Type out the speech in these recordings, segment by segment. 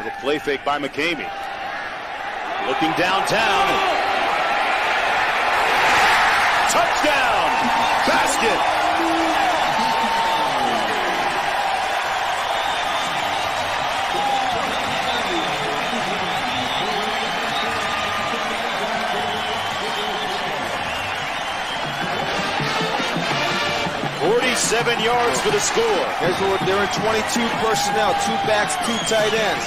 Little play fake by McCamey. Looking downtown. Touchdown! Basket! 47 yards for the score. Here's what they're in 22 personnel, 2 backs, 2 tight ends.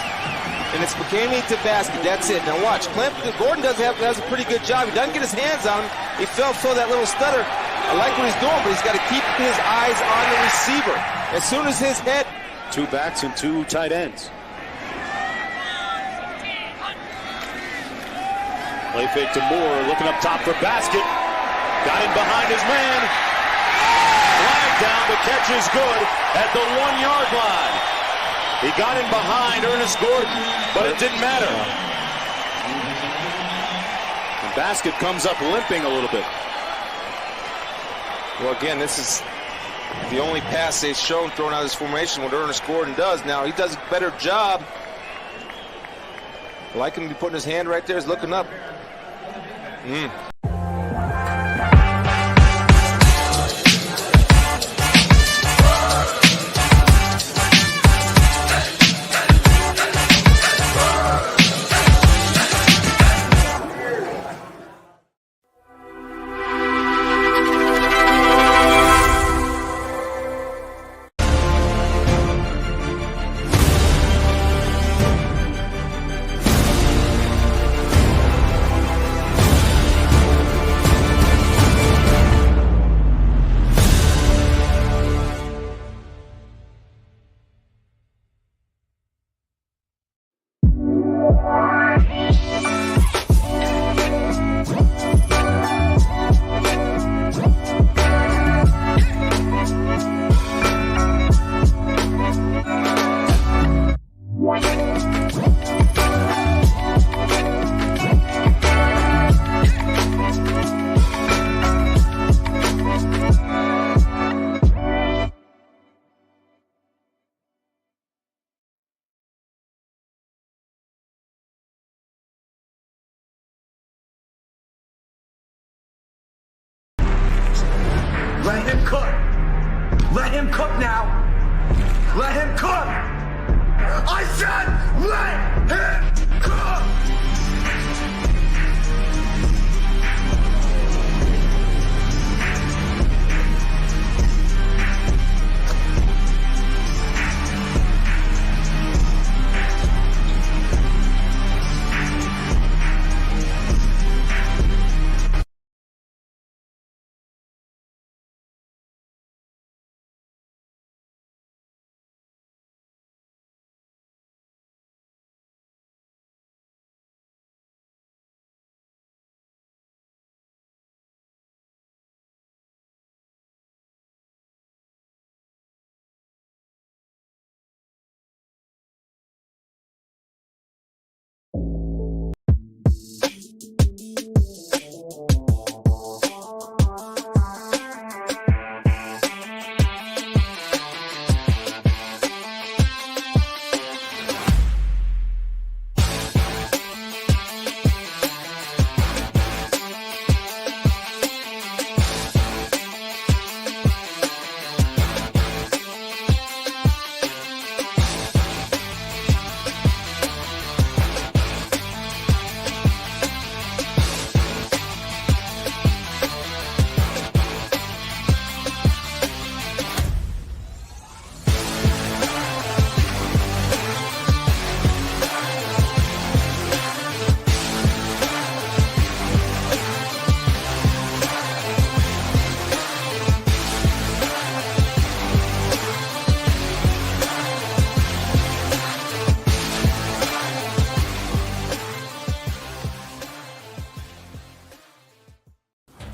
And it's McCamey to basket. That's it. Now watch. Gordon does a pretty good job. He doesn't get his hands on him. He fell that little stutter. I like what he's doing, but he's got to keep his eyes on the receiver. As soon as his head. 2 backs and 2 tight ends. Play fake to Moore, looking up top for basket. Got him behind his man. Flag down, the catch is good at the 1-yard line. He got in behind Ernest Gordon, but it didn't matter. The basket comes up limping a little bit. Well, again, this is the only pass they've shown throwing out of this formation, what Ernest Gordon does. Now, he does a better job. I like him to be putting his hand right there. He's looking up. Let him cook. Let him cook now. Let him cook. I said let him cook.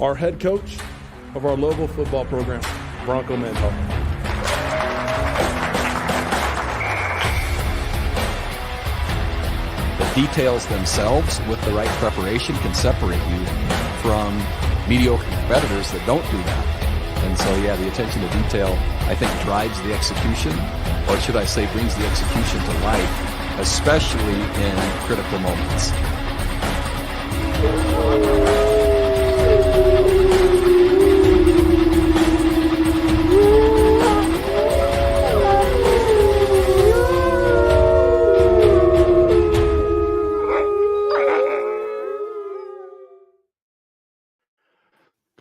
Our head coach of our local football program, Bronco Mantel. The details themselves with the right preparation can separate you from mediocre competitors that don't do that. And so, yeah, the attention to detail, I think, drives the execution, or should I say brings the execution to life especially in critical moments.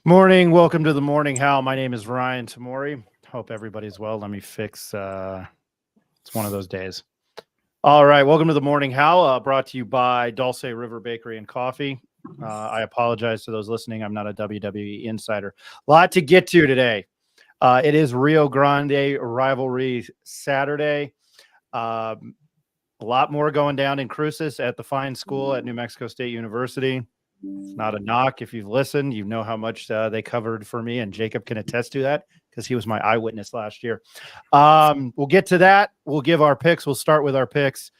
Morning. Welcome to the Morning Howl. My name is Ryan Tamori. Hope everybody's well. Let me fix. It's one of those days. All right. Welcome to the Morning Howl, brought to you by Dulce River Bakery and Coffee. I apologize to those listening. I'm not a WWE insider. A lot to get to today. It is Rio Grande Rivalry Saturday. A lot more going down in Cruces at the fine school at New Mexico State University. It's not a knock. If you've listened, you know how much they covered for me, and Jacob can attest to that because he was my eyewitness last year. We'll get to that. We'll give our picks. We'll start with our picks.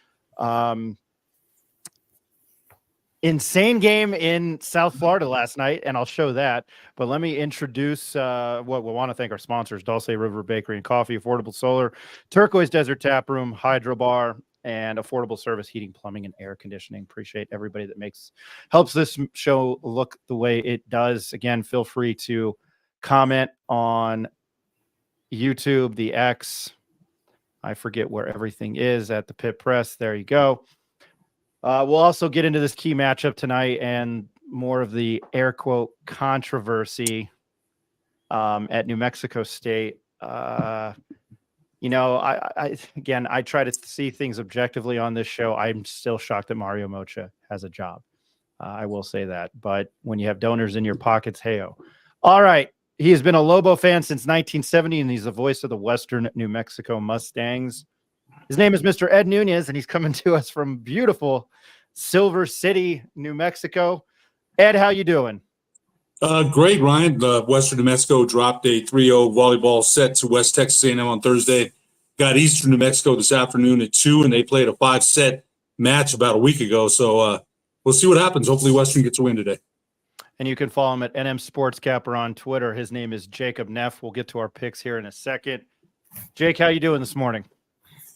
Insane game in South Florida last night, and I'll show that. But let me introduce what we want to thank our sponsors: Dulce River Bakery and Coffee, Affordable Solar, Turquoise Desert Tap Room, Hydro Bar, and Affordable Service Heating, Plumbing, and Air Conditioning. Appreciate everybody that helps this show look the way it does. Again, feel free to comment on YouTube, the X. I forget where everything is at the Pit Press. There you go. We'll also get into this key matchup tonight and more of the air quote controversy at New Mexico State. You know, I try to see things objectively on this show. I'm still shocked that Mario Mocha has a job. I will say that. But when you have donors in your pockets, hey-o. All right. He has been a Lobo fan since 1970, and he's the voice of the Western New Mexico Mustangs. His name is Mr. Ed Nunez, and he's coming to us from beautiful Silver City, New Mexico. Ed, how you doing? Great, Ryan. Western New Mexico dropped a 3-0 volleyball set to West Texas A&M on Thursday. Got Eastern New Mexico this afternoon at 2, and they played a 5-set match about a week ago. So we'll see what happens. Hopefully Western gets a win today. And you can follow him at NM Sports Capper on Twitter. His name is Jacob Neff. We'll get to our picks here in a second. Jake, how you doing this morning?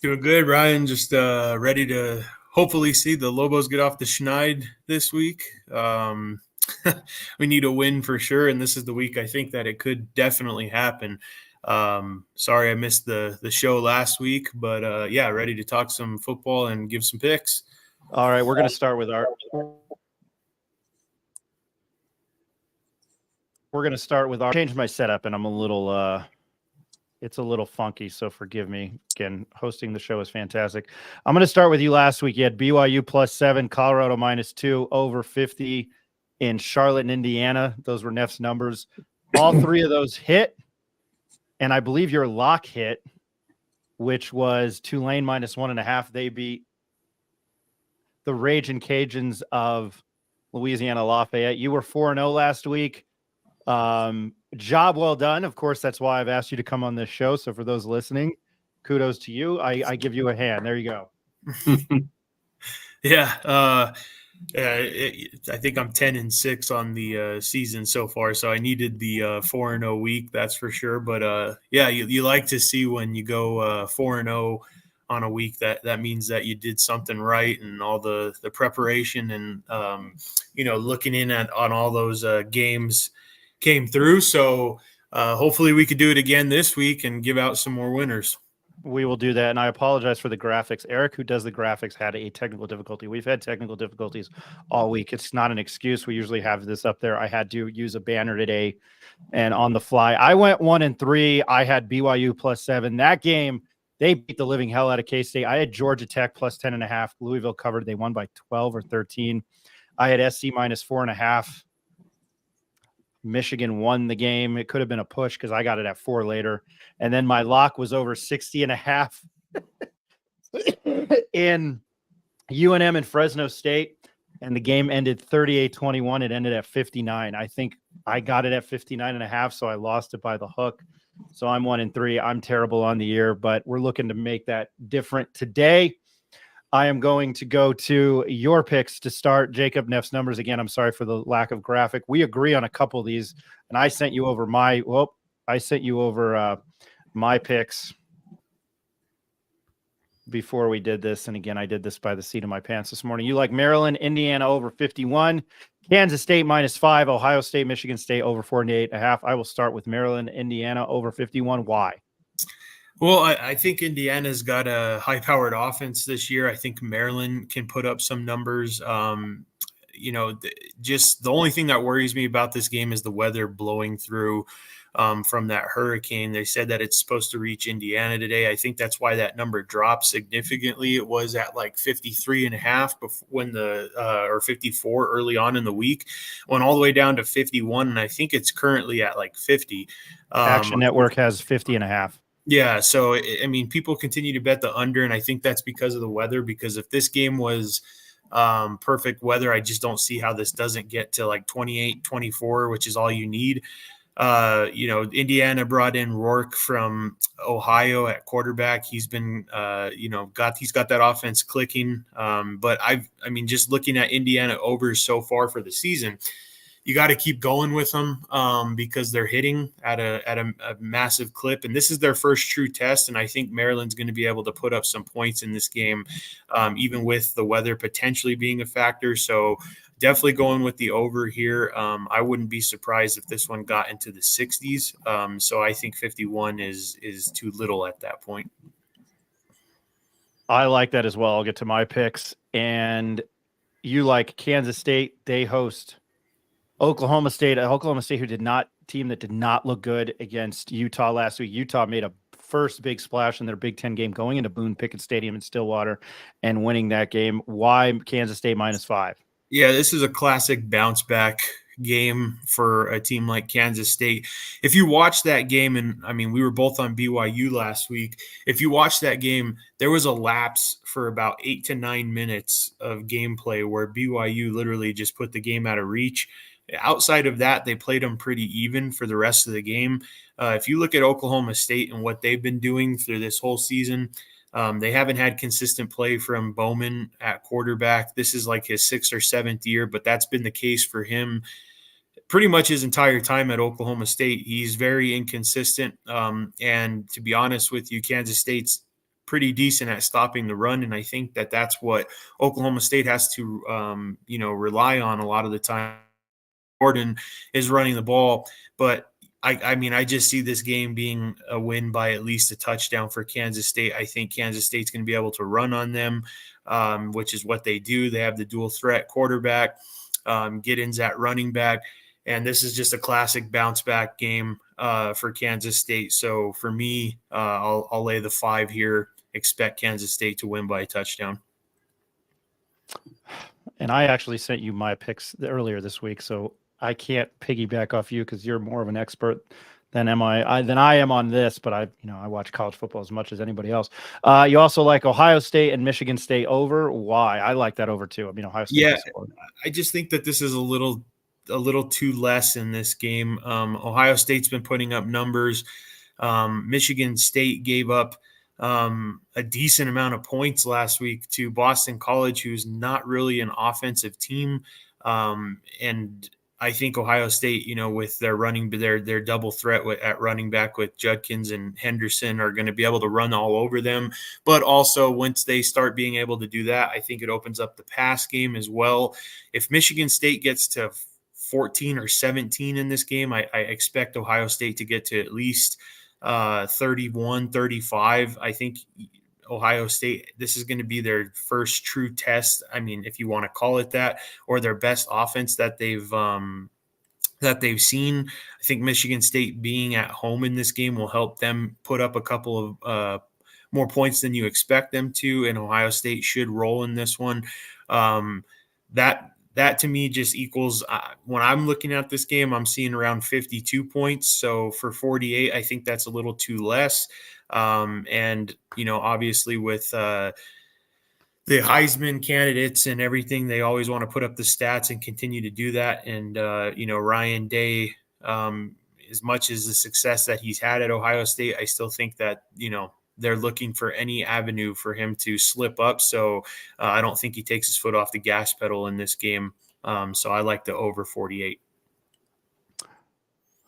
Doing good, Ryan. Just ready to hopefully see the Lobos get off the schneid this week. We need a win for sure, and this is the week I think that it could definitely happen. Sorry I missed the show last week, but yeah, ready to talk some football and give some picks. All right, we're going to start with our change my setup, and I'm a little it's a little funky, so forgive me. Again, hosting the show is fantastic. I'm going to start with you last week. You had BYU +7, Colorado -2, over 50 in Charlotte and Indiana. Those were Neff's numbers. All three of those hit. And I believe your lock hit, which was Tulane -1.5. They beat the Ragin' Cajuns of Louisiana Lafayette. You were 4-0 last week. Job well done. Of course, that's why I've asked you to come on this show. So for those listening, kudos to you. I give you a hand. There you go. Yeah. I think I'm 10-6 on the season so far, so I needed the 4-0 week, that's for sure. But yeah, you like to see when you go 4-0 on a week that means that you did something right, and all the preparation and looking in on all those games came through. So hopefully we could do it again this week and give out some more winners. We will do that, and I apologize for the graphics. Eric, who does the graphics, had a technical difficulty. We've had technical difficulties all week. It's not an excuse. We usually have this up there. I had to use a banner today, and on the fly. I went 1-3. I had BYU +7. That game, they beat the living hell out of K-State. I had Georgia Tech +10.5. Louisville covered. They won by 12 or 13. I had SC -4.5. Michigan won the game. It could have been a push because I got it at 4 later. And then my lock was over 60.5 in UNM and Fresno State. And the game ended 38-21. It ended at 59. I think I got it at 59.5, so I lost it by the hook. So I'm 1-3. I'm terrible on the year, but we're looking to make that different today. I am going to go to your picks to start. Jacob Neff's numbers. Again, I'm sorry for the lack of graphic. We agree on a couple of these, and I sent you over my picks. before we did this, and again, I did this by the seat of my pants this morning. You like Maryland, Indiana over 51, Kansas State -5, Ohio State, Michigan State over 48.5. I will start with Maryland, Indiana over 51. Why? Well, I think Indiana's got a high-powered offense this year. I think Maryland can put up some numbers. Just the only thing that worries me about this game is the weather blowing through from that hurricane. They said that it's supposed to reach Indiana today. I think that's why that number dropped significantly. It was at like 53.5 when or 54 early on in the week, went all the way down to 51, and I think it's currently at like 50. Action Network has 50.5. Yeah, so I mean, people continue to bet the under, and I think that's because of the weather. Because if this game was perfect weather, I just don't see how this doesn't get to like 28, 24, which is all you need. Indiana brought in Rourke from Ohio at quarterback. He's been, he's got that offense clicking. But just looking at Indiana overs so far for the season, you got to keep going with them because they're hitting at a massive clip. And this is their first true test. And I think Maryland's going to be able to put up some points in this game, even with the weather potentially being a factor. So definitely going with the over here. I wouldn't be surprised if this one got into the 60s. So I think 51 is too little at that point. I like that as well. I'll get to my picks. And you like Kansas State. They host Oklahoma State, who did not look good against Utah last week. Utah made a first big splash in their Big Ten game going into Boone Pickett Stadium in Stillwater and winning that game. Why Kansas State -5? Yeah, this is a classic bounce back game for a team like Kansas State. If you watch that game, and I mean, we were both on BYU last week. If you watch that game, there was a lapse for about 8 to 9 minutes of gameplay where BYU literally just put the game out of reach. Outside of that, they played them pretty even for the rest of the game. If you look at Oklahoma State and what they've been doing through this whole season, they haven't had consistent play from Bowman at quarterback. This is like his 6th or 7th year, but that's been the case for him pretty much his entire time at Oklahoma State. He's very inconsistent. And to be honest with you, Kansas State's pretty decent at stopping the run. And I think that that's what Oklahoma State has to, rely on a lot of the time. Gordon is running the ball, but I just see this game being a win by at least a touchdown for Kansas State. I think Kansas State's going to be able to run on them, which is what they do. They have the dual threat quarterback, Giddens at running back, and this is just a classic bounce back game for Kansas State. So for me, I'll lay the 5 here. Expect Kansas State to win by a touchdown. And I actually sent you my picks earlier this week, so I can't piggyback off you because you're more of an expert than I am on this. But I watch college football as much as anybody else. You also like Ohio State and Michigan State over. Why? I like that over too. I mean, Ohio State. Yeah, I just think that this is a little too less in this game. Ohio State's been putting up numbers. Michigan State gave up a decent amount of points last week to Boston College, who's not really an offensive team. And I think Ohio State, with their double threat at running back with Judkins and Henderson are going to be able to run all over them. But also once they start being able to do that, I think it opens up the pass game as well. If Michigan State gets to 14 or 17 in this game, I expect Ohio State to get to at least 31, 35. I think Ohio State, this is going to be their first true test. I mean, if you want to call it that, or their best offense that they've seen. I think Michigan State being at home in this game will help them put up a couple of more points than you expect them to, and Ohio State should roll in this one. That to me just equals when I'm looking at this game, I'm seeing around 52 points. So for 48, I think that's a little too less. And, obviously with the Heisman candidates and everything, they always want to put up the stats and continue to do that. And, Ryan Day, as much as the success that he's had at Ohio State, I still think that, they're looking for any avenue for him to slip up. So I don't think he takes his foot off the gas pedal in this game. So I like the over 48.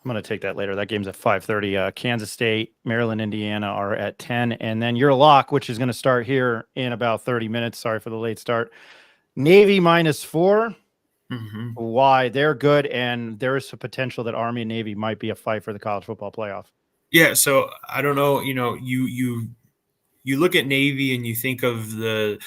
I'm going to take that later. That game's at 5:30. Kansas State, Maryland, Indiana are at 10. And then your lock, which is going to start here in about 30 minutes. Sorry for the late start. Navy -4. Mm-hmm. Why? They're good, and there is a potential that Army and Navy might be a fight for the college football playoff. Yeah, so I don't know. You look at Navy and you think of the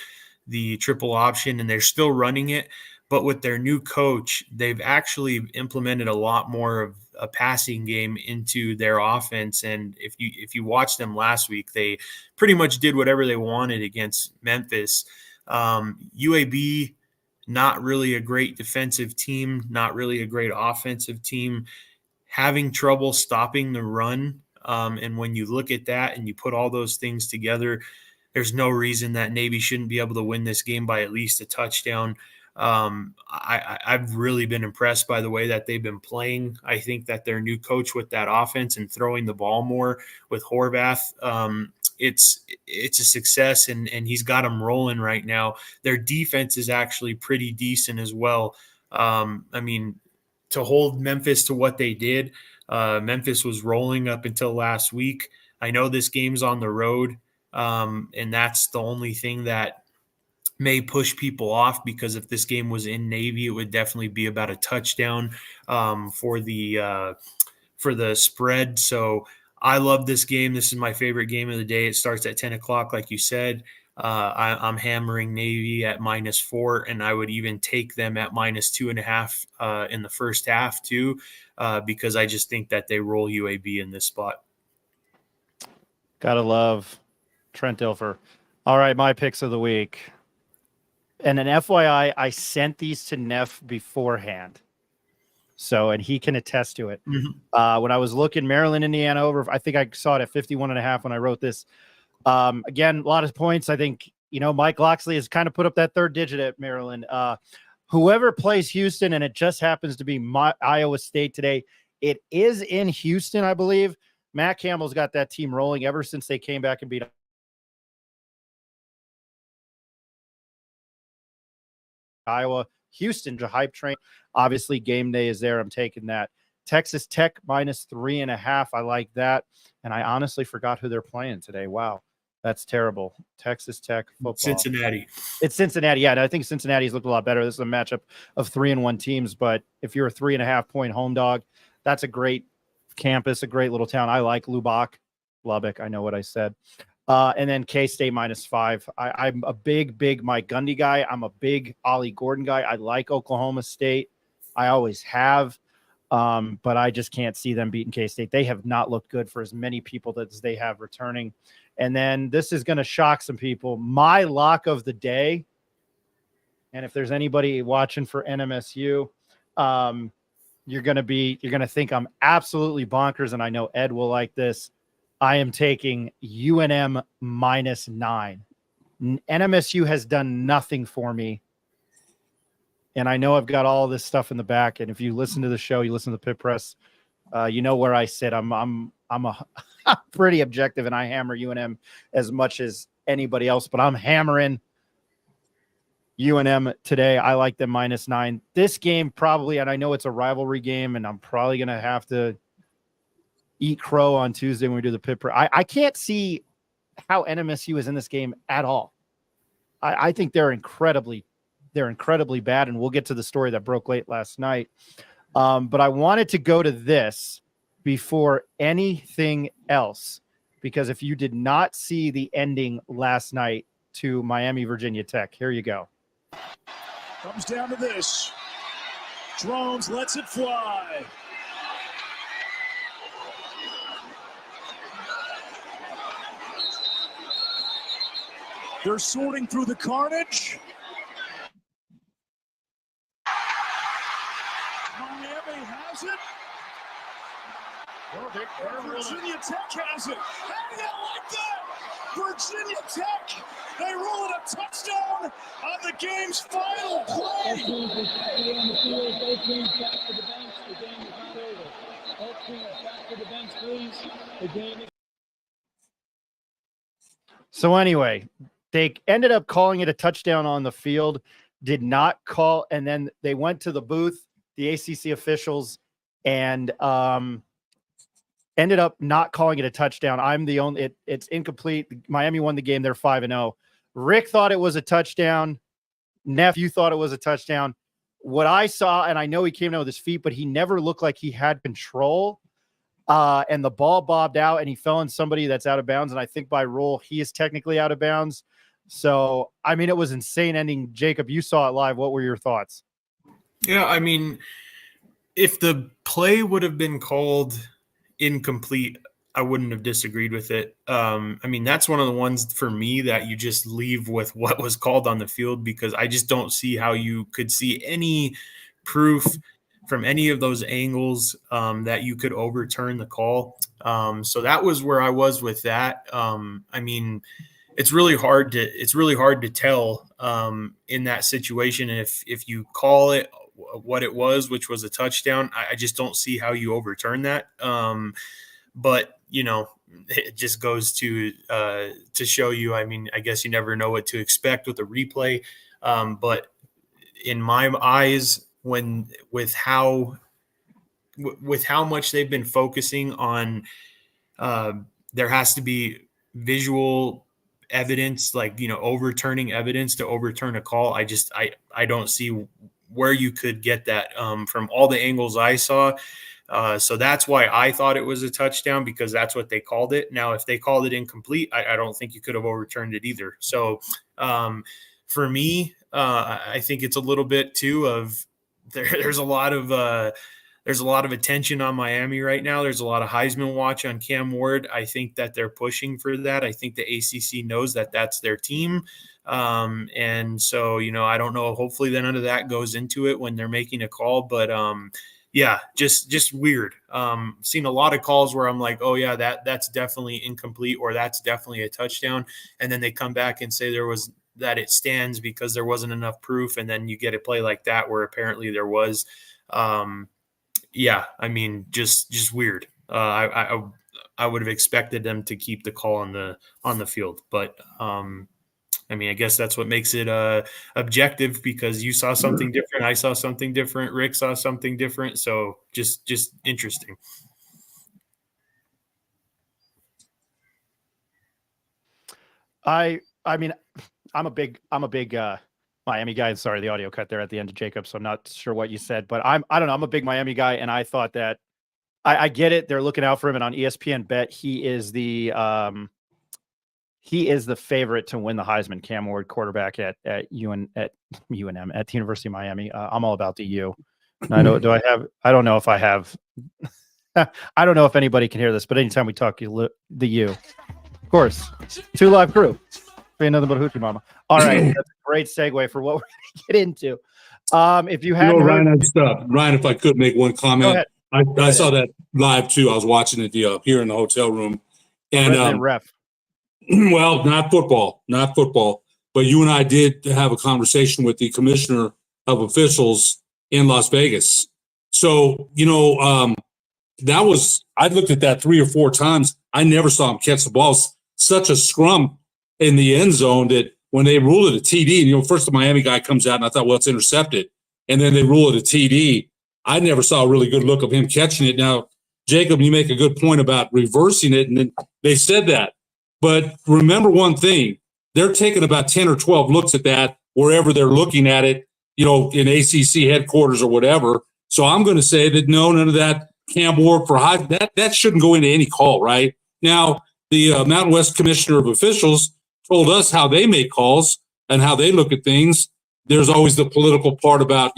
triple option, and they're still running it. But with their new coach, they've actually implemented a lot more of a passing game into their offense. And if you watch them last week, they pretty much did whatever they wanted against Memphis. UAB, not really a great defensive team, not really a great offensive team, having trouble stopping the run. And when you look at that and you put all those things together, there's no reason that Navy shouldn't be able to win this game by at least a touchdown. I've really been impressed by the way that they've been playing. I think that their new coach with that offense and throwing the ball more with Horvath, it's a success, and he's got them rolling right now. Their defense is actually pretty decent as well. I mean, to hold Memphis to what they did, Memphis was rolling up until last week. I know this game's on the road, and that's the only thing that may push people off, because if this game was in Navy, it would definitely be about a touchdown for the spread. So I love this game. This is my favorite game of the day. It starts at 10 o'clock, like you said. I'm hammering Navy at -4, and I would even take them at -2.5 in the first half too, because I just think that they roll UAB in this spot. Gotta love Trent Dilfer. All right, my picks of the week. And an FYI, I sent these to Neff beforehand. So, and he can attest to it. Mm-hmm. When I was looking Maryland, Indiana over, I think I saw it at 51.5 when I wrote this. Again, a lot of points. I think, Mike Loxley has kind of put up that third digit at Maryland. Whoever plays Houston, and it just happens to be Iowa State today, it is in Houston, I believe. Matt Campbell's got that team rolling ever since they came back and beat Iowa. Houston, the hype train. Obviously, game day is there. I'm taking that. Texas Tech -3.5. I like that. And I honestly forgot who they're playing today. Wow. That's terrible. Texas Tech football. Cincinnati. It's Cincinnati. Yeah, and I think Cincinnati's looked a lot better. This is a matchup of 3-1 teams. But if you're a 3.5-point home dog, that's a great campus, a great little town. I like Lubbock. I know what I said. And then K-State -5. I'm a big Mike Gundy guy. I'm a big Ollie Gordon guy. I like Oklahoma State. I always have. But I just can't see them beating K-State. They have not looked good for as many people as they have returning. And then this is going to shock some people. My lock of the day, and if there's anybody watching for NMSU, you're going to think I'm absolutely bonkers, and I know Ed will like this. I am taking UNM -9. NMSU has done nothing for me. And I know I've got all this stuff in the back. And if you listen to the show, you listen to the Pit Press, you know where I sit. I'm pretty objective, and I hammer UNM as much as anybody else. But I'm hammering UNM today. I like them -9. This game probably, and I know it's a rivalry game, and I'm probably going to have to eat crow on Tuesday when we do the Pit Press. I can't see how NMSU is in this game at all. I think they're incredibly bad, and we'll get to the story that broke late last night. But I wanted to go to this before anything else, because if you did not see the ending last night to Miami, Virginia Tech, here you go. Comes down to this. Drones lets it fly. They're sorting through the carnage. Miami has it. Virginia Tech has it. How do you like that? Virginia Tech, they roll it a touchdown on the game's final play. Both teams back to the bench. The game is not over. Both teams back to the bench, please. The game is. So anyway, they ended up calling it a touchdown on the field, did not call, and then they went to the booth, the ACC officials, and ended up not calling it a touchdown. I'm the only. It's incomplete. Miami won the game. They're 5-0. Rick thought it was a touchdown. Neff, you thought it was a touchdown. What I saw, and I know he came down with his feet, but he never looked like he had control. And the ball bobbed out, and he fell on somebody that's out of bounds. And I think by rule, he is technically out of bounds. So, I mean, it was insane ending. Jacob, you saw it live. What were your thoughts? Yeah, I mean, if the play would have been called incomplete, I wouldn't have disagreed with it. I mean, that's one of the ones for me that you just leave with what was called on the field, because I just don't see how you could see any proof from any of those angles that you could overturn the call. So that was where I was with that. I mean, it's really hard to tell in that situation. If you call it what it was, which was a touchdown, I just don't see how you overturn that. But it just goes to show you. I mean, I guess you never know what to expect with a replay. But in my eyes, with how much they've been focusing on, there has to be visual evidence, like overturning evidence to overturn a call. I don't see where you could get that from all the angles I saw. So that's why I thought it was a touchdown, because that's what they called it. Now, if they called it incomplete, I don't think you could have overturned it either. So for me, I think it's a little bit too of there's a lot of attention on Miami right now. There's a lot of Heisman watch on Cam Ward. I think that they're pushing for that. I think the ACC knows that that's their team. And so, I don't know, hopefully none of that goes into it when they're making a call, but yeah, just weird. Seen a lot of calls where I'm like, oh yeah, that's definitely incomplete, or that's definitely a touchdown. And then they come back and say that it stands because there wasn't enough proof. And then you get a play like that where apparently there was. Yeah, I mean, just weird. I would have expected them to keep the call on the field, but I mean, I guess that's what makes it objective, because you saw something different, I saw something different, Rick saw something different. So just interesting. I mean, I'm a big Miami guy. Sorry, the audio cut there at the end of Jacob, so I'm not sure what you said, but I don't know. I'm a big Miami guy, and I thought that I get it. They're looking out for him, and on ESPN Bet, he is the favorite to win the Heisman. Cam Ward, quarterback at UNM at the University of Miami. I'm all about the U. I don't know if I have. I don't know if anybody can hear this, but anytime we talk the U, of course, 2 Live Crew. Ain't nothing but a hoochie mama. All right, that's a great segue for what we're going to get into. If you had Ryan, if I could make one comment, I saw that live too. I was watching it here in the hotel room, and ref. Well, not football, but you and I did have a conversation with the commissioner of officials in Las Vegas. So I looked at that 3 or 4 times. I never saw him catch the ball. Such a scrum in the end zone that when they rule it a TD, and first the Miami guy comes out and I thought, well, it's intercepted. And then they rule it a TD. I never saw a really good look of him catching it. Now, Jacob, you make a good point about reversing it. And then they said that. But remember one thing, they're taking about 10 or 12 looks at that wherever they're looking at it, in ACC headquarters or whatever. So I'm going to say that no, none of that Cam Ward for high, that shouldn't go into any call, right? Now, the Mountain West Commissioner of Officials told us how they make calls and how they look at things. There's always the political part about,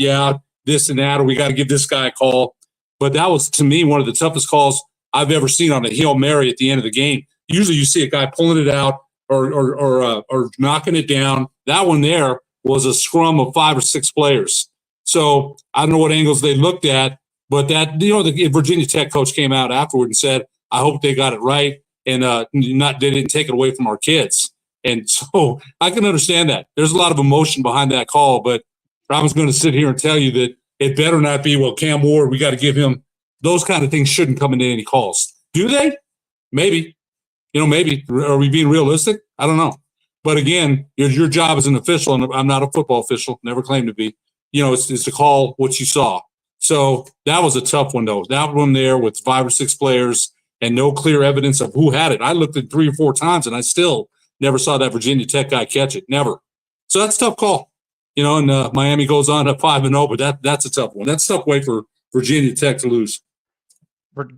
this and that, or we got to give this guy a call. But that was, to me, one of the toughest calls I've ever seen on a Hail Mary at the end of the game. Usually you see a guy pulling it out or knocking it down. That one there was a scrum of 5 or 6 players. So I don't know what angles they looked at, but that, the Virginia Tech coach came out afterward and said, I hope they got it right and they didn't take it away from our kids. And so I can understand that. There's a lot of emotion behind that call, but I was going to sit here and tell you that it better not be, well, Cam Ward, we got to give him. Those kind of things shouldn't come into any calls. Do they? Maybe. Maybe. Are we being realistic? I don't know. But again, your job as an official, and I'm not a football official, never claimed to be, it's to call what you saw. So that was a tough one, though. That one there with 5 or 6 players and no clear evidence of who had it. I looked at 3 or 4 times, and I still never saw that Virginia Tech guy catch it. Never. So that's a tough call. And Miami goes on at 5-0, but that's a tough one. That's a tough way for Virginia Tech to lose.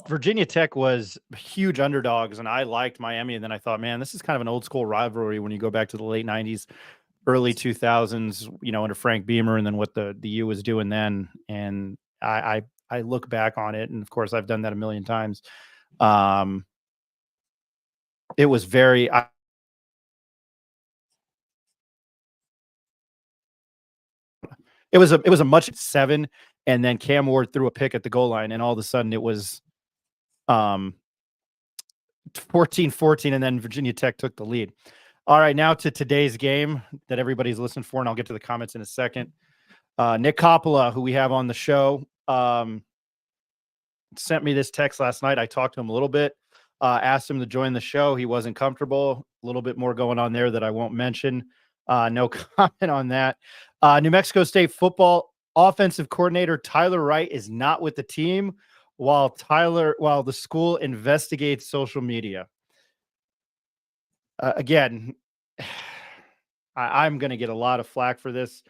Virginia Tech was huge underdogs, and I liked Miami. And then I thought, man, this is kind of an old school rivalry when you go back to the late 90s, early 2000s, under Frank Beamer, and then what the U was doing then. And I look back on it, and of course I've done that a million times. It was very it was a much 7, and then Cam Ward threw a pick at the goal line, and all of a sudden it was 14-14, and then Virginia Tech took the lead. All right, now to today's game that everybody's listening for, and I'll get to the comments in a second. Nick Coppola, who we have on the show, sent me this text last night. I talked to him a little bit, asked him to join the show. He wasn't comfortable. A little bit more going on there that I won't mention. No comment on that. New Mexico State football offensive coordinator Tyler Wright is not with the team while the school investigates social media. Again, I'm going to get a lot of flack for this.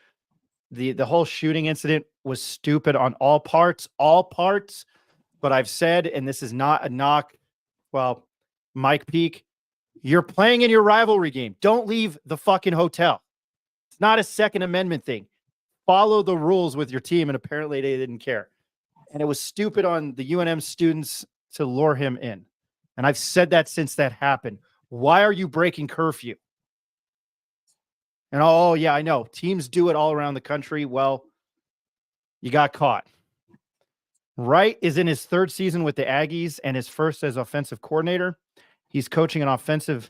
The whole shooting incident was stupid on all parts, but I've said, and this is not a knock. Well, Mike Peake, you're playing in your rivalry game. Don't leave the fucking hotel. It's not a Second Amendment thing. Follow the rules with your team, and apparently they didn't care. And it was stupid on the UNM students to lure him in. And I've said that since that happened. Why are you breaking curfew? And oh, yeah, I know. Teams do it all around the country. Well, you got caught. Wright is in his 3rd season with the Aggies and his first as offensive coordinator. He's coaching an offense that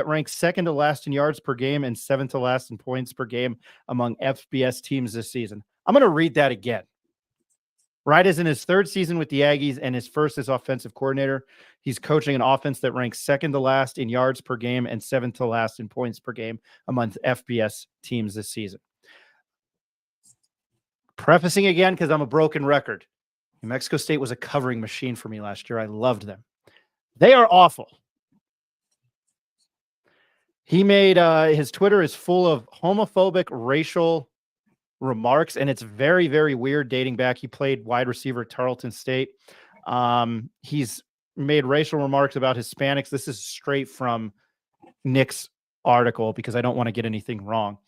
ranks 2nd to last in yards per game and 7th to last in points per game among FBS teams this season. I'm going to read that again. Wright is in his 3rd season with the Aggies and his first as offensive coordinator. He's coaching an offense that ranks 2nd to last in yards per game and 7th to last in points per game among FBS teams this season. Prefacing again, because I'm a broken record. New Mexico State was a covering machine for me last year. I loved them. They are awful. He made his Twitter is full of homophobic racial remarks, and it's very, very weird dating back. He played wide receiver at Tarleton State. He's made racial remarks about Hispanics. This is straight from Nick's article because I don't want to get anything wrong.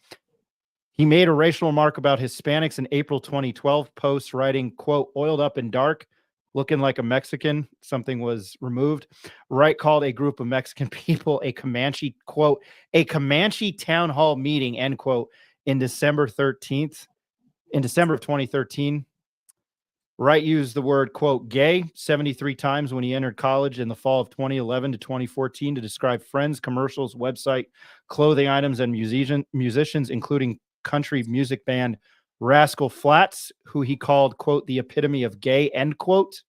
He made a racial remark about Hispanics in April 2012 post, writing, quote, oiled up and dark, looking like a Mexican. Something was removed. Wright called a group of Mexican people a Comanche, quote, a Comanche town hall meeting, end quote, in December 13th. In December of 2013, Wright used the word, quote, gay 73 times when he entered college in the fall of 2011 to 2014 to describe friends, commercials, website, clothing items, and musicians, including country music band Rascal Flatts, who he called, quote, the epitome of gay, end quote,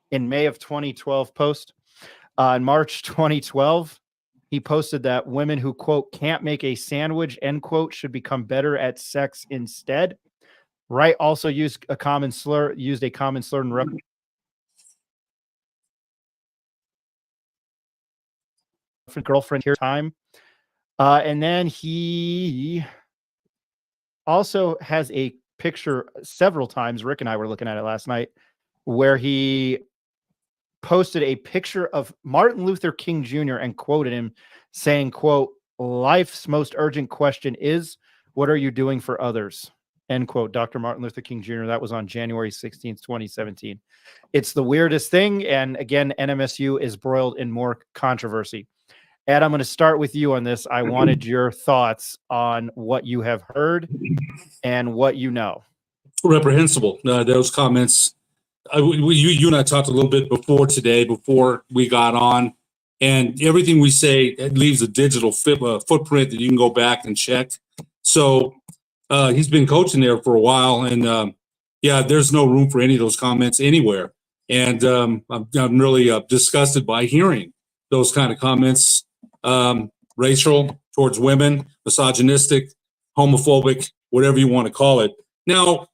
in May of 2012 post. In March 2012, he posted that women who, quote, can't make a sandwich, end quote, should become better at sex instead. Wright also used a common slur in reference girlfriend here time. And then he also has a picture several times. Rick and I were looking at it last night, where he posted a picture of Martin Luther King Jr. and quoted him saying, quote, life's most urgent question is, what are you doing for others? End quote. Dr. Martin Luther King Jr. That was on January 16th, 2017. It's the weirdest thing. And again, NMSU is broiled in more controversy. Ed, I'm going to start with you on this. I wanted your thoughts on what you have heard and what you know. Reprehensible. Those comments. You and I talked a little bit before today, before we got on, and everything we say, it leaves a digital footprint that you can go back and check. So he's been coaching there for a while, and there's no room for any of those comments anywhere. And I'm really disgusted by hearing those kind of comments. Racial towards women, misogynistic, homophobic, whatever you want to call it. Now,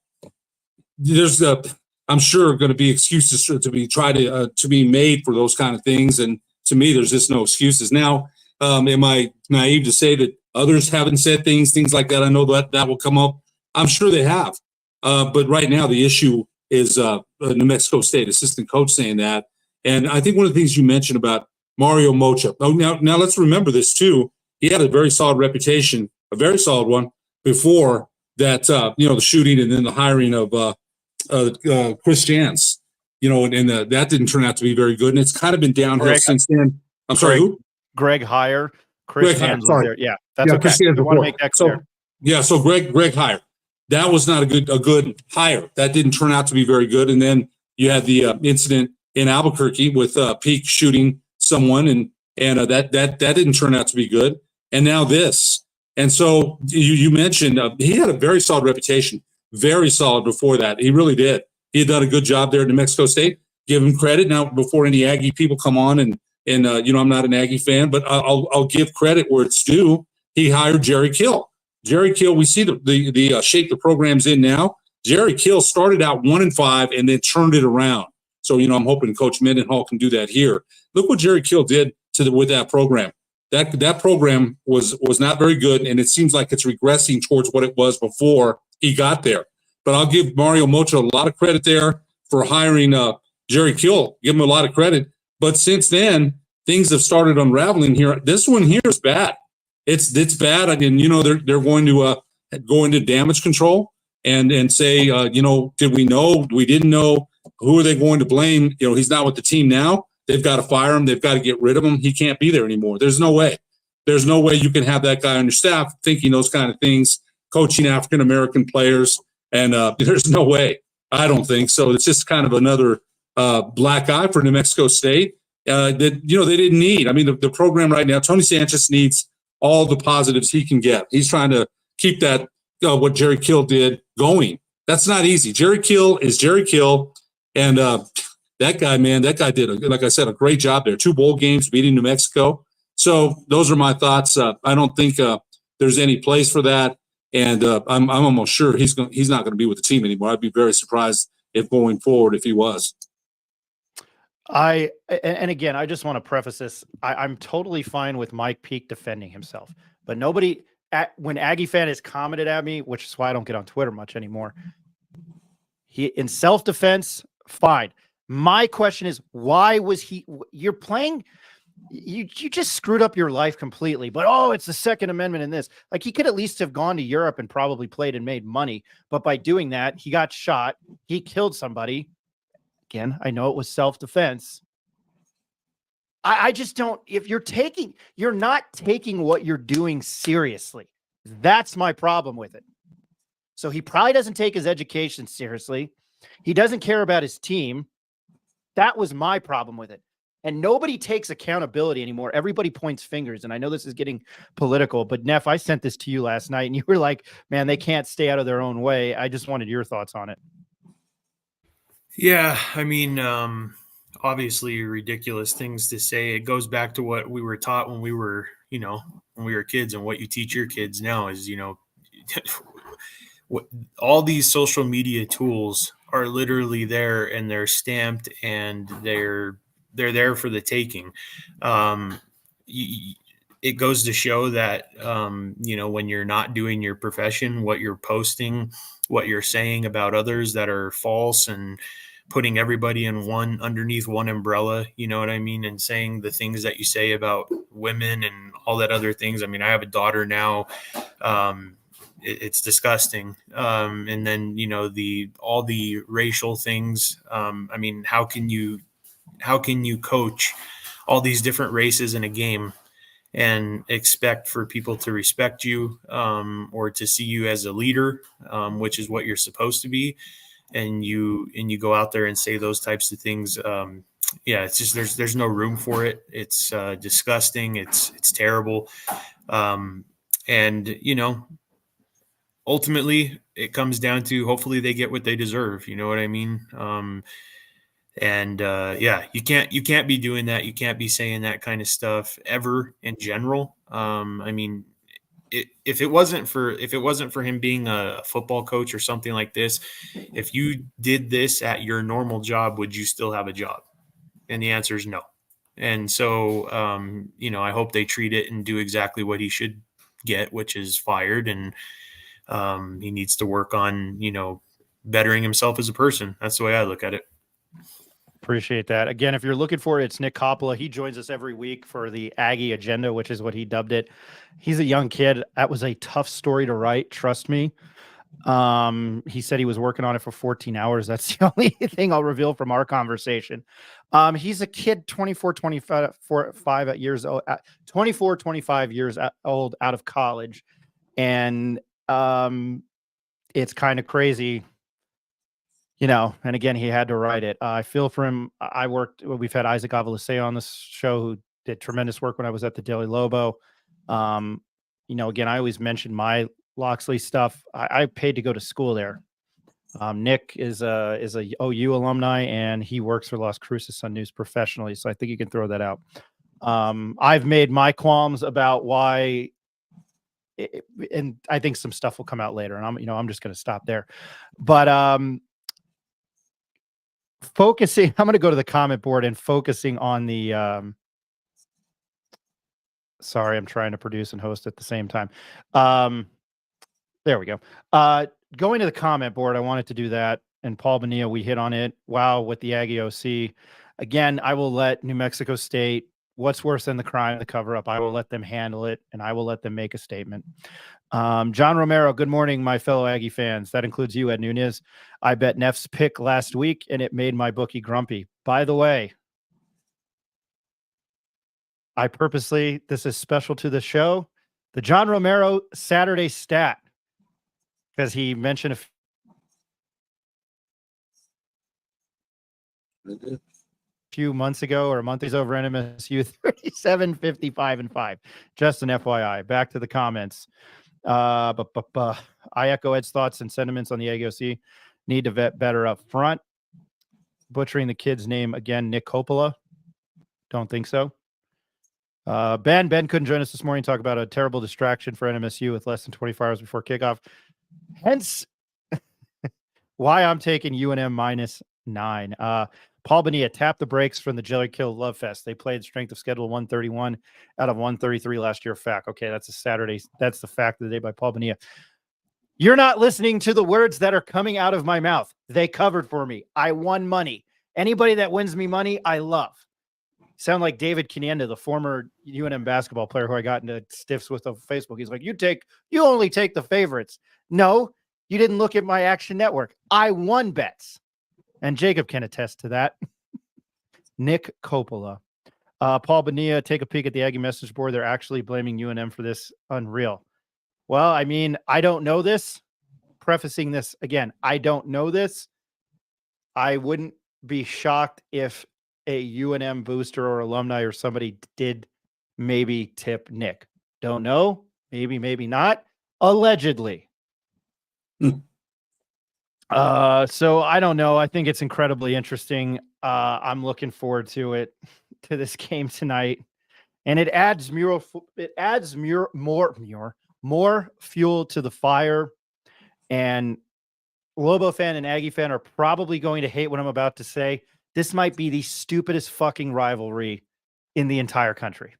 there's I'm sure going to be excuses to be made for those kind of things, and to me, there's just no excuses. Now, am I naive to say that others haven't said things like that? I know that will come up. I'm sure they have, but right now the issue is New Mexico State assistant coach saying that, and I think one of the things you mentioned about Mario Mocha. Oh, now let's remember this too. He had a very solid reputation, a very solid one before that. The shooting and then the hiring of Chris Jans. And that didn't turn out to be very good, and it's kind of been downhill since then. I'm sorry, who? Greg Heyer. Chris Jans was there. Yeah, that's okay. I want to make that clear. So Greg Heyer. That was not a good hire. That didn't turn out to be very good. And then you had the incident in Albuquerque with Peak shooting someone, and that didn't turn out to be good. And now this. And so you mentioned he had a very solid reputation, very solid before that. He really did. He had done a good job there at New Mexico State. Give him credit. Now, before any Aggie people come on, and I'm not an Aggie fan, but I'll give credit where it's due. He hired Jerry Kill. Jerry Kill, we see the shape the program's in now. Jerry Kill started out 1-5 and then turned it around. So, I'm hoping Coach Mendenhall can do that here. Look what Jerry Kill did with that program. That program was not very good, and it seems like it's regressing towards what it was before he got there. But I'll give Mario Mocha a lot of credit there for hiring Jerry Kill. Give him a lot of credit. But since then, things have started unraveling here. This one here is bad. It's bad. I mean, they're going to go into damage control and say, did we know? We didn't know. Who are they going to blame? He's not with the team now. They've got to fire him. They've got to get rid of him. He can't be there anymore. There's no way. There's no way you can have that guy on your staff thinking those kind of things, coaching African-American players. And there's no way. I don't think so. It's just kind of another black eye for New Mexico State that, they didn't need. I mean, the program right now, Tony Sanchez needs all the positives he can get. He's trying to keep that, what Jerry Kill did, going. That's not easy. Jerry Kill is Jerry Kill. And that guy did, like I said, a great job there. 2 bowl games beating New Mexico. So those are my thoughts. I don't think there's any place for that. And I'm almost sure he's not going to be with the team anymore. I'd be very surprised if going forward, if he was. And again, I just want to preface this. I'm totally fine with Mike Peake defending himself, but nobody when Aggie fan has commented at me, which is why I don't get on Twitter much anymore. He in self-defense, fine. My question is, why was you're playing? You just screwed up your life completely, but it's the Second Amendment in this. Like, he could at least have gone to Europe and probably played and made money. But by doing that, he got shot. He killed somebody. Again, I know it was self-defense. I just don't, if you're not taking what you're doing seriously. That's my problem with it. So he probably doesn't take his education seriously. He doesn't care about his team. That was my problem with it. And nobody takes accountability anymore. Everybody points fingers. And I know this is getting political, but Neff, I sent this to you last night and you were like, man, they can't stay out of their own way. I just wanted your thoughts on it. Yeah. I mean, obviously ridiculous things to say. It goes back to what we were taught when we were, when we were kids, and what you teach your kids now is, all these social media tools are literally there, and they're stamped, and they're there for the taking. It goes to show that, when you're not doing your profession, what you're posting, what you're saying about others that are false, and putting everybody underneath one umbrella, you know what I mean? And saying the things that you say about women and all that other things. I mean, I have a daughter now. It's disgusting. And then, all the racial things. I mean, how can you coach all these different races in a game and expect for people to respect you, or to see you as a leader, which is what you're supposed to be. And you go out there and say those types of things. It's just, there's no room for it. It's disgusting. It's terrible. And ultimately it comes down to, hopefully they get what they deserve. You know what I mean? You can't be doing that. You can't be saying that kind of stuff ever in general. I mean, if it wasn't for him being a football coach or something like this, if you did this at your normal job, would you still have a job? And the answer is no. And so, I hope they treat it and do exactly what he should get, which is fired. And he needs to work on, bettering himself as a person. That's the way I look at it. Appreciate that. Again, if you're looking for it, it's Nick Coppola. He joins us every week for the Aggie Agenda, which is what he dubbed it. He's a young kid. That was a tough story to write. Trust me. He said he was working on it for 14 hours. That's the only thing I'll reveal from our conversation. He's a kid, 25 years old, 25 years old out of college. And it's kind of crazy, and again, he had to write it. I feel for him. We've had Isaac Avalise on this show who did tremendous work when I was at the Daily Lobo. Again, I always mention my Loxley stuff. I paid to go to school there. Nick is a OU alumni, and he works for Las Cruces Sun News professionally. So I think you can throw that out. I've made my qualms about why, and I think some stuff will come out later. And I'm just going to stop there. But focusing, I'm going to go to the comment board and focusing on the. Sorry, I'm trying to produce and host at the same time. There we go. Going to the comment board, I wanted to do that. And Paul Bonilla, we hit on it. Wow, with the Aggie OC. Again, I will let New Mexico State, what's worse than the crime, the cover-up, I will let them handle it, and I will let them make a statement. John Romero, good morning, my fellow Aggie fans. That includes you, Ed Nunez. I bet Neff's pick last week, and it made my bookie grumpy. By the way, this is special to the show, the John Romero Saturday stat, because he mentioned a few months ago or a month ago over NMSU 37, 55, and 5. Just an FYI. Back to the comments. I echo Ed's thoughts and sentiments on the AGOC. Need to vet better up front. Butchering the kid's name again, Nick Coppola. Don't think so. Ben couldn't join us this morning to talk about a terrible distraction for NMSU with less than 24 hours before kickoff. Hence why I'm taking UNM -9. Paul Bonilla tapped the brakes from the Jelly Kill Love Fest. They played strength of schedule 131 out of 133 last year. Fact. Okay, that's a Saturday. That's the fact of the day by Paul Bonilla. You're not listening to the words that are coming out of my mouth. They covered for me. I won money. Anybody that wins me money, I love. Sound like David Kinienda, the former UNM basketball player who I got into stiffs with on Facebook. He's like, you only take the favorites. No, you didn't look at my Action Network. I won bets. And Jacob can attest to that. Nick Coppola. Paul Bonilla, take a peek at the Aggie message board. They're actually blaming UNM for this. Unreal. Well, I mean, I don't know this. Prefacing this again, I don't know this. I wouldn't be shocked if a UNM booster or alumni or somebody did maybe tip Nick. Don't know. Maybe not. Allegedly. So I don't know. I think it's incredibly interesting. I'm looking forward to this game tonight. And it adds more fuel to the fire. And Lobo fan and Aggie fan are probably going to hate what I'm about to say. This might be the stupidest fucking rivalry in the entire country.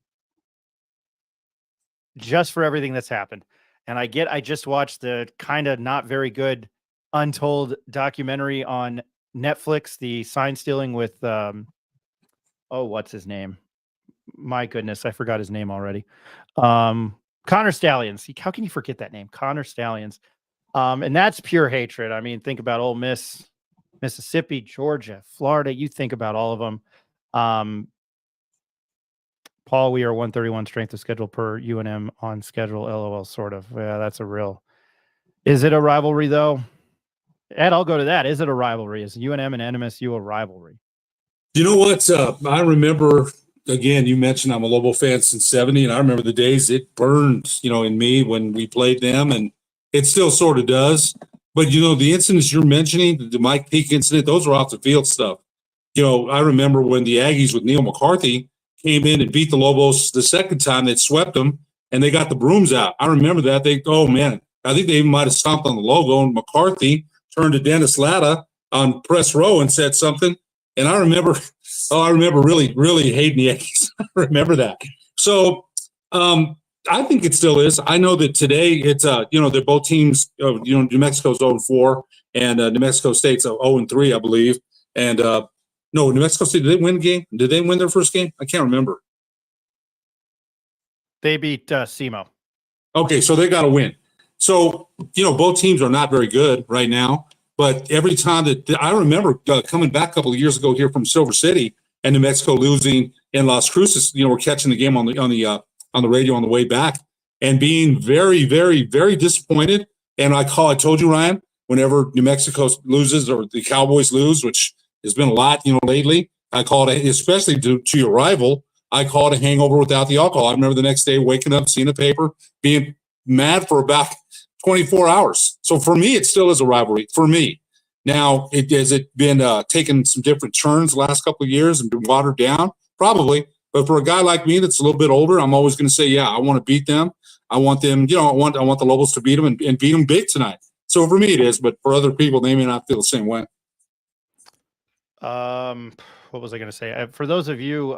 Just for everything that's happened. And I just watched the kind of not very good Untold documentary on Netflix, the sign stealing with, what's his name? My goodness, I forgot his name already. Connor Stallions. How can you forget that name? Connor Stallions. And that's pure hatred. I mean, think about Ole Miss, Mississippi, Georgia, Florida. You think about all of them. Paul, we are 131 strength of schedule per UNM on schedule. LOL, sort of. Yeah, that's a real. Is it a rivalry though? Ed, I'll go to that. Is it a rivalry? Is UNM and NMSU a rivalry? You know what? I remember, again, you mentioned I'm a Lobo fan since 70, and I remember the days it burned, in me when we played them, and it still sort of does. But, the incidents you're mentioning, the Mike Peake incident, those were off the field stuff. I remember when the Aggies with Neil McCarthy came in and beat the Lobos the second time, they swept them. and they got the brooms out. I remember that. Oh man, I think they even might have stomped on the logo, and McCarthy turned to Dennis Latta on press row and said something. And I remember really, really hating the Yankees. I remember that. So I think it still is. I know that today it's, they're both teams, New Mexico's 0-4 and New Mexico State's 0-3, I believe. And no, New Mexico State, did they win the game? Did they win their first game? I can't remember. They beat SEMO. Okay, so they got to win. So, both teams are not very good right now. But every time that I remember coming back a couple of years ago here from Silver City and New Mexico losing in Las Cruces, we're catching the game on the radio on the way back and being very, very, very disappointed. And I told you, Ryan, whenever New Mexico loses or the Cowboys lose, which has been a lot, lately, I call it, especially to your rival, I call it a hangover without the alcohol. I remember the next day waking up, seeing a paper, being mad for about 24 hours. So for me, it still is a rivalry for me. Now, has it been taking some different turns the last couple of years and been watered down? Probably. But for a guy like me that's a little bit older, I'm always going to say, yeah, I want to beat them. I want them, I want the Lobos to beat them and beat them big tonight. So for me, it is. But for other people, they may not feel the same way. What was I going to say? For those of you,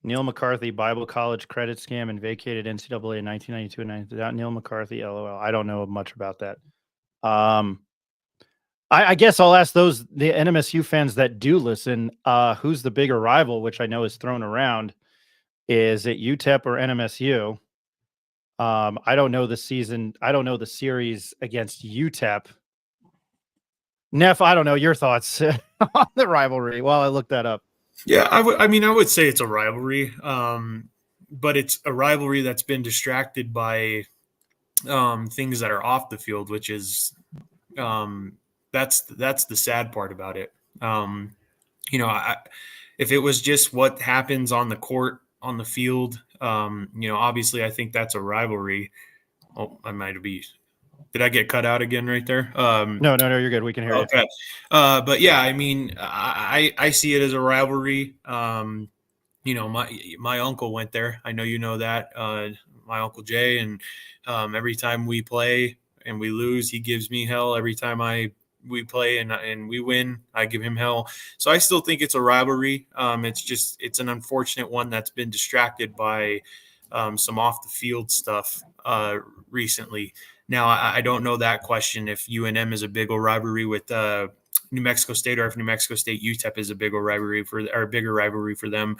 Neil McCarthy, Bible College credit scam and vacated NCAA in 1992 and 90. Neil McCarthy, LOL. I don't know much about that. I guess I'll ask the NMSU fans that do listen, who's the bigger rival, which I know is thrown around. Is it UTEP or NMSU? I don't know the season. I don't know the series against UTEP. Neff, I don't know your thoughts on the rivalry while I look that up. Yeah, I would say it's a rivalry, but it's a rivalry that's been distracted by things that are off the field, which is that's the sad part about it. If it was just what happens on the court, on the field, obviously I think that's a rivalry. Oh, I might be. Did I get cut out again right there? No, you're good. We can hear you. Okay. But yeah, I see it as a rivalry. My uncle went there. I know you know that. My Uncle Jay, and every time we play and we lose, he gives me hell. Every time we play and we win, I give him hell. So I still think it's a rivalry. It's an unfortunate one that's been distracted by some off the field stuff recently. Now, I don't know that question if UNM is a bigger rivalry with New Mexico State, or if New Mexico State UTEP is a bigger rivalry for them.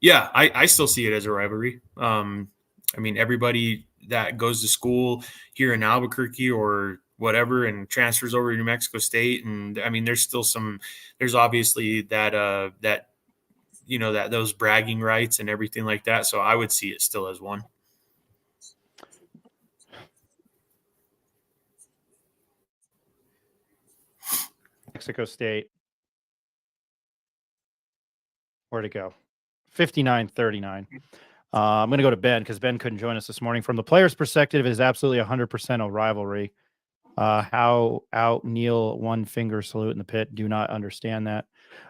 Yeah, I still see it as a rivalry. Everybody that goes to school here in Albuquerque or whatever and transfers over to New Mexico State, and there's obviously that those bragging rights and everything like that. So I would see it still as one. Mexico State. Where'd it go? 59-39. I'm going to go to Ben because Ben couldn't join us this morning. From the player's perspective, it is absolutely 100% a rivalry. How out Neil one finger salute in the pit. Do not understand that.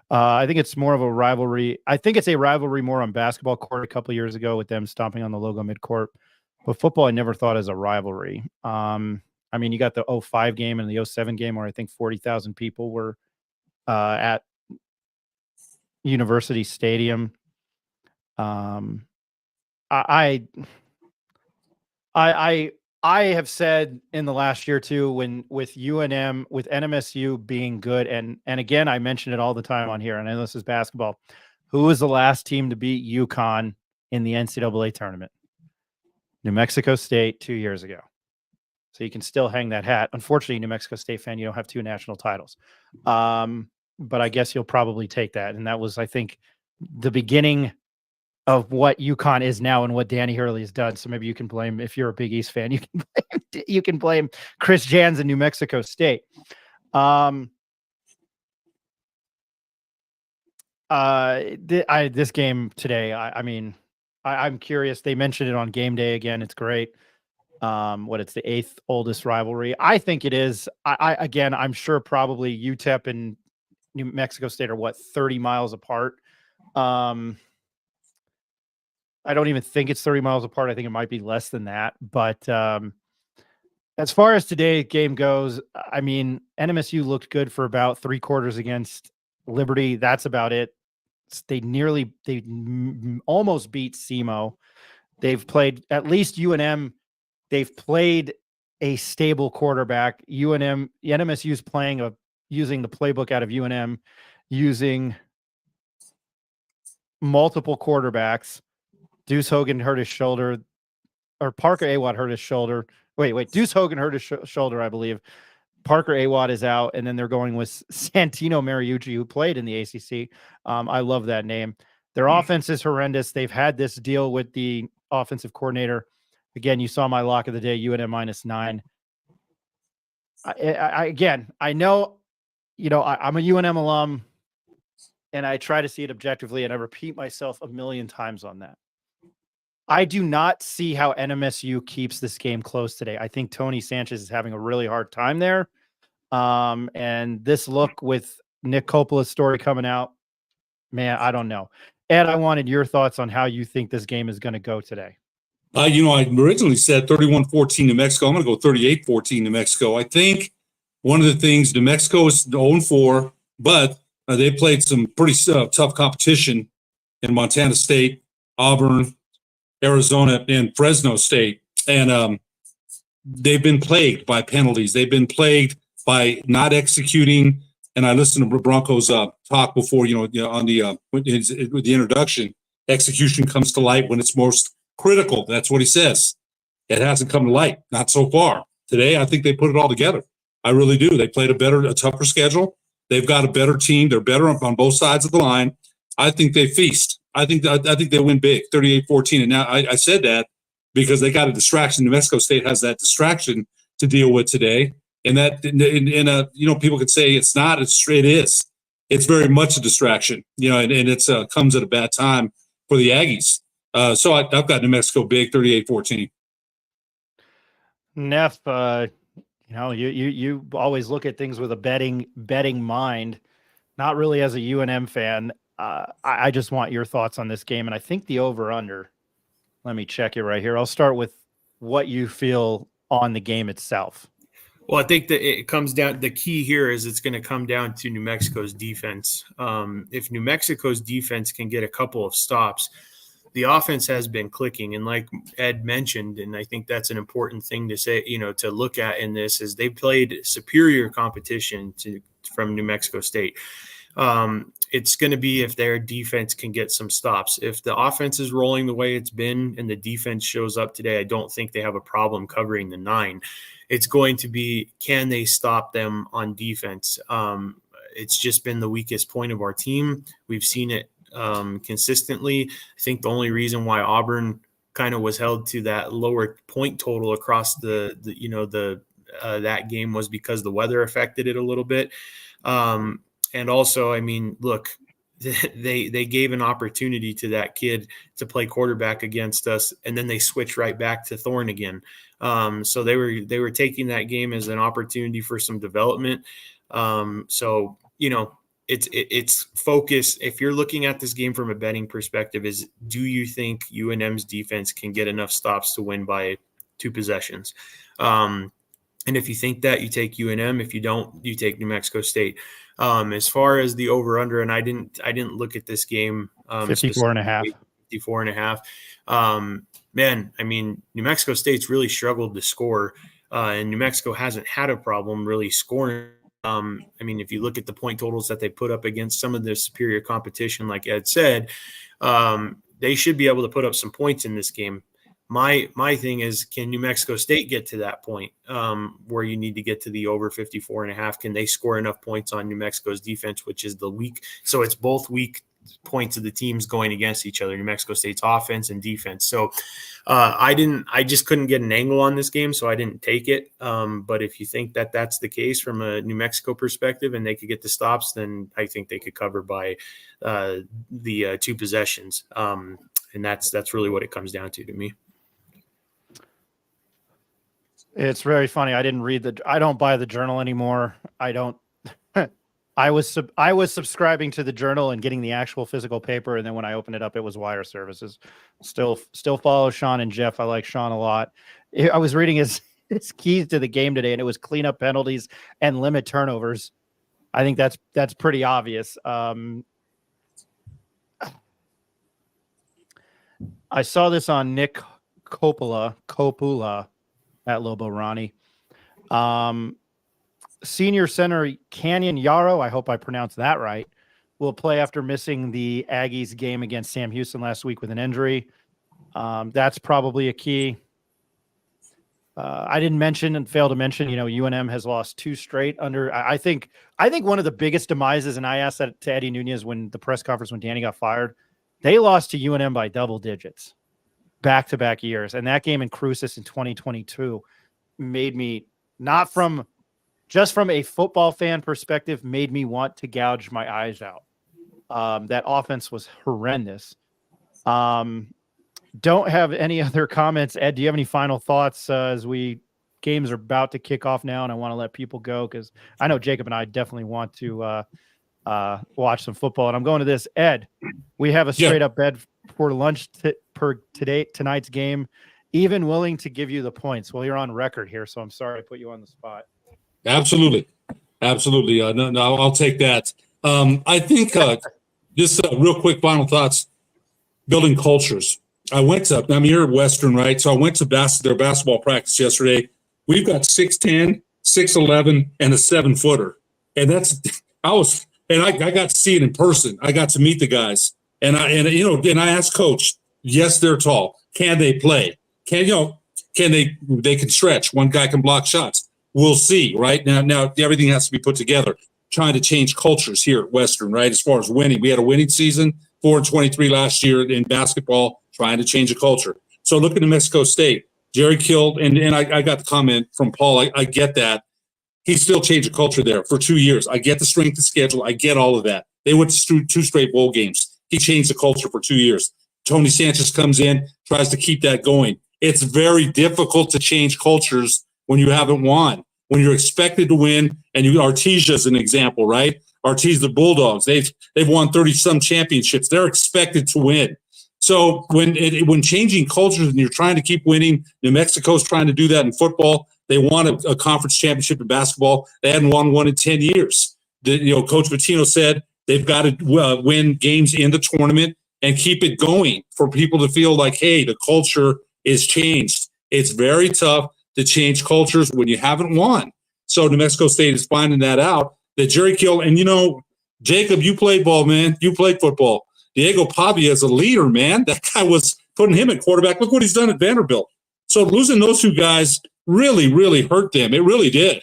I think it's more of a rivalry. I think it's a rivalry more on basketball court a couple of years ago with them stomping on the logo midcourt. But football, I never thought as a rivalry. You got the 05 game and the 07 game where I think 40,000 people were at University Stadium. I have said in the last year too, when with UNM, with NMSU being good, and again I mention it all the time on here, and I know this is basketball. Who was the last team to beat UConn in the NCAA tournament? New Mexico State 2 years ago. So you can still hang that hat. Unfortunately, New Mexico State fan, you don't have 2 national titles. But I guess you'll probably take that. And that was, I think, the beginning of what UConn is now and what Danny Hurley has done. So maybe you can blame, if you're a Big East fan, you can blame Chris Jans in New Mexico State. This game today, I'm curious. They mentioned it on game day again. It's great. It's the 8th oldest rivalry. I think it is. I'm sure probably UTEP and New Mexico State are 30 miles apart. I don't even think it's 30 miles apart. I think it might be less than that. But as far as today's game goes, I mean, NMSU looked good for about 3/4 against Liberty. That's about it. They almost beat SEMO. They've played at least UNM. They've played a stable quarterback. NMSU is playing using the playbook out of UNM, using multiple quarterbacks. Deuce Hogan hurt his shoulder, or Parker Awad hurt his shoulder. Wait. Deuce Hogan hurt his shoulder, I believe. Parker Awad is out, and then they're going with Santino Mariucci, who played in the ACC. I love that name. Their offense is horrendous. They've had this deal with the offensive coordinator. Again, you saw my lock of the day, UNM -9. I know, I'm a UNM alum, and I try to see it objectively, and I repeat myself a million times on that. I do not see how NMSU keeps this game close today. I think Tony Sanchez is having a really hard time there. And this look with Nick Coppola's story coming out, man, I don't know. Ed, I wanted your thoughts on how you think this game is going to go today. I originally said 31-14 New Mexico. I'm going to go 38-14 New Mexico. I think one of the things, New Mexico is 0-4, but they played some pretty tough competition in Montana State, Auburn, Arizona, and Fresno State. And they've been plagued by penalties. They've been plagued by not executing. And I listened to Broncos talk before, on with the introduction. Execution comes to light when it's most critical. That's what he says. It hasn't come to light, not so far. Today, I think they put it all together. I really do. They played a tougher schedule. They've got a better team. They're better on both sides of the line. I think they feast. I think they win big, 38-14. And now I said that because they got a distraction. New Mexico State has that distraction to deal with today. And that, people could say it's not. It is. It's very much a distraction. And it's comes at a bad time for the Aggies. So I've got New Mexico big, 38-14. Neff, you always look at things with a betting mind, not really as a UNM fan. I just want your thoughts on this game, and I think the over/under. Let me check it right here. I'll start with what you feel on the game itself. Well, I think that it comes down. The key here is it's going to come down to New Mexico's defense. If New Mexico's defense can get a couple of stops, the offense has been clicking. And like Ed mentioned, and I think that's an important thing to say, to look at in this, is they played superior competition from New Mexico State. It's going to be if their defense can get some stops. If the offense is rolling the way it's been and the defense shows up today, I don't think they have a problem covering the 9. It's going to be, can they stop them on defense? It's just been the weakest point of our team. We've seen it consistently. I think the only reason why Auburn kind of was held to that lower point total across that game was because the weather affected it a little bit. And also, I mean, look, they gave an opportunity to that kid to play quarterback against us, and then they switched right back to Thorne again. So they were taking that game as an opportunity for some development. It's focus. If you're looking at this game from a betting perspective, is do you think UNM's defense can get enough stops to win by 2 possessions? And if you think that, you take UNM. If you don't, you take New Mexico State. As far as the over/under, and I didn't look at this game. 54.5. 54.5. Man, I mean, New Mexico State's really struggled to score, and New Mexico hasn't had a problem really scoring. I mean, if you look at the point totals that they put up against some of the superior competition, like Ed said, they should be able to put up some points in this game. My thing is, can New Mexico State get to that point where you need to get to the over 54.5? Can they score enough points on New Mexico's defense, which is the weak? So it's both weak points of the teams going against each other, New Mexico State's offense and defense. So I just couldn't get an angle on this game, so I didn't take it. But if you think that that's the case from a New Mexico perspective and they could get the stops, then I think they could cover by the 2 possessions. And that's really what it comes down to me. It's very funny. I don't buy the Journal anymore. I I was subscribing to the Journal and getting the actual physical paper, and then when I opened it up, it was wire services. Still follow Sean and Jeff. I like Sean a lot. I was reading his keys to the game today, and it was clean up penalties and limit turnovers. I think that's pretty obvious. I saw this on Nick Coppola at Lobo Ronnie. Senior center Canyon Yarrow, I hope I pronounced that right, will play after missing the Aggies game against Sam Houston last week with an injury. That's probably a key. I didn't mention and failed to mention, UNM has lost 2 straight under. I think one of the biggest demises, and I asked that to Eddie Nunez when the press conference when Danny got fired, they lost to UNM by double digits back-to-back years. And that game in Cruces in 2022 made me, just from a football fan perspective, made me want to gouge my eyes out. That offense was horrendous. Don't have any other comments. Ed, do you have any final thoughts as games are about to kick off now, and I want to let people go because I know Jacob and I definitely want to watch some football. And I'm going to this. Ed, we have a straight up bed for lunch tonight's game, even willing to give you the points. Well, you're on record here, so I'm sorry I put you on the spot. Absolutely. No, I'll take that. I think just real quick final thoughts, building cultures. You're at Western, right? So I went to their basketball practice yesterday. We've got 6'10", 6'11", and a 7-footer. And I got to see it in person. I got to meet the guys. And I asked coach, yes, they're tall. Can they play? They can stretch. One guy can block shots. We'll see, right? Now everything has to be put together. Trying to change cultures here at Western, right? As far as winning. We had a winning season, 4-23 last year in basketball, trying to change a culture. So look at New Mexico State. Jerry killed, and I got the comment from Paul. I get that. He still changed the culture there for 2 years. I get the strength of schedule. I get all of that. They went to 2 straight bowl games. He changed the culture for 2 years. Tony Sanchez comes in, tries to keep that going. It's very difficult to change cultures when you haven't won, when you're expected to win. And Artesia is an example, right? Artesia, the Bulldogs, they've won 30-some championships. They're expected to win. So when changing cultures and you're trying to keep winning, New Mexico's trying to do that in football. They won a conference championship in basketball. They hadn't won one in 10 years. Coach Pitino said they've got to win games in the tournament and keep it going for people to feel like, hey, the culture is changed. It's very tough to change cultures when you haven't won. So New Mexico State is finding that out. That Jerry Kill, and Jacob, you played ball, man. You played football. Diego Pavia is a leader, man. That guy was putting him at quarterback. Look what he's done at Vanderbilt. So losing those 2 guys really, really hurt them. It really did.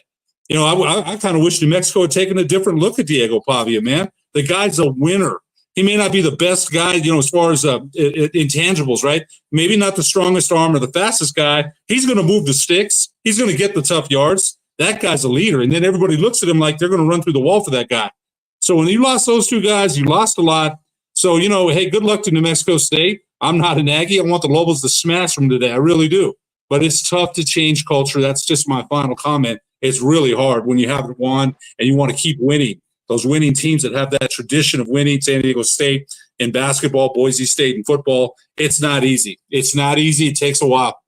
I kind of wish New Mexico had taken a different look at Diego Pavia, man. The guy's a winner. He may not be the best guy, as far as intangibles, right? Maybe not the strongest arm or the fastest guy. He's going to move the sticks. He's going to get the tough yards. That guy's a leader. And then everybody looks at him like they're going to run through the wall for that guy. So when you lost those 2 guys, you lost a lot. So, hey, good luck to New Mexico State. I'm not an Aggie. I want the Lobos to smash them today. I really do. But it's tough to change culture. That's just my final comment. It's really hard when you haven't won and you want to keep winning. Those winning teams that have that tradition of winning, San Diego State in basketball, Boise State in football, it's not easy. It's not easy. It takes a while.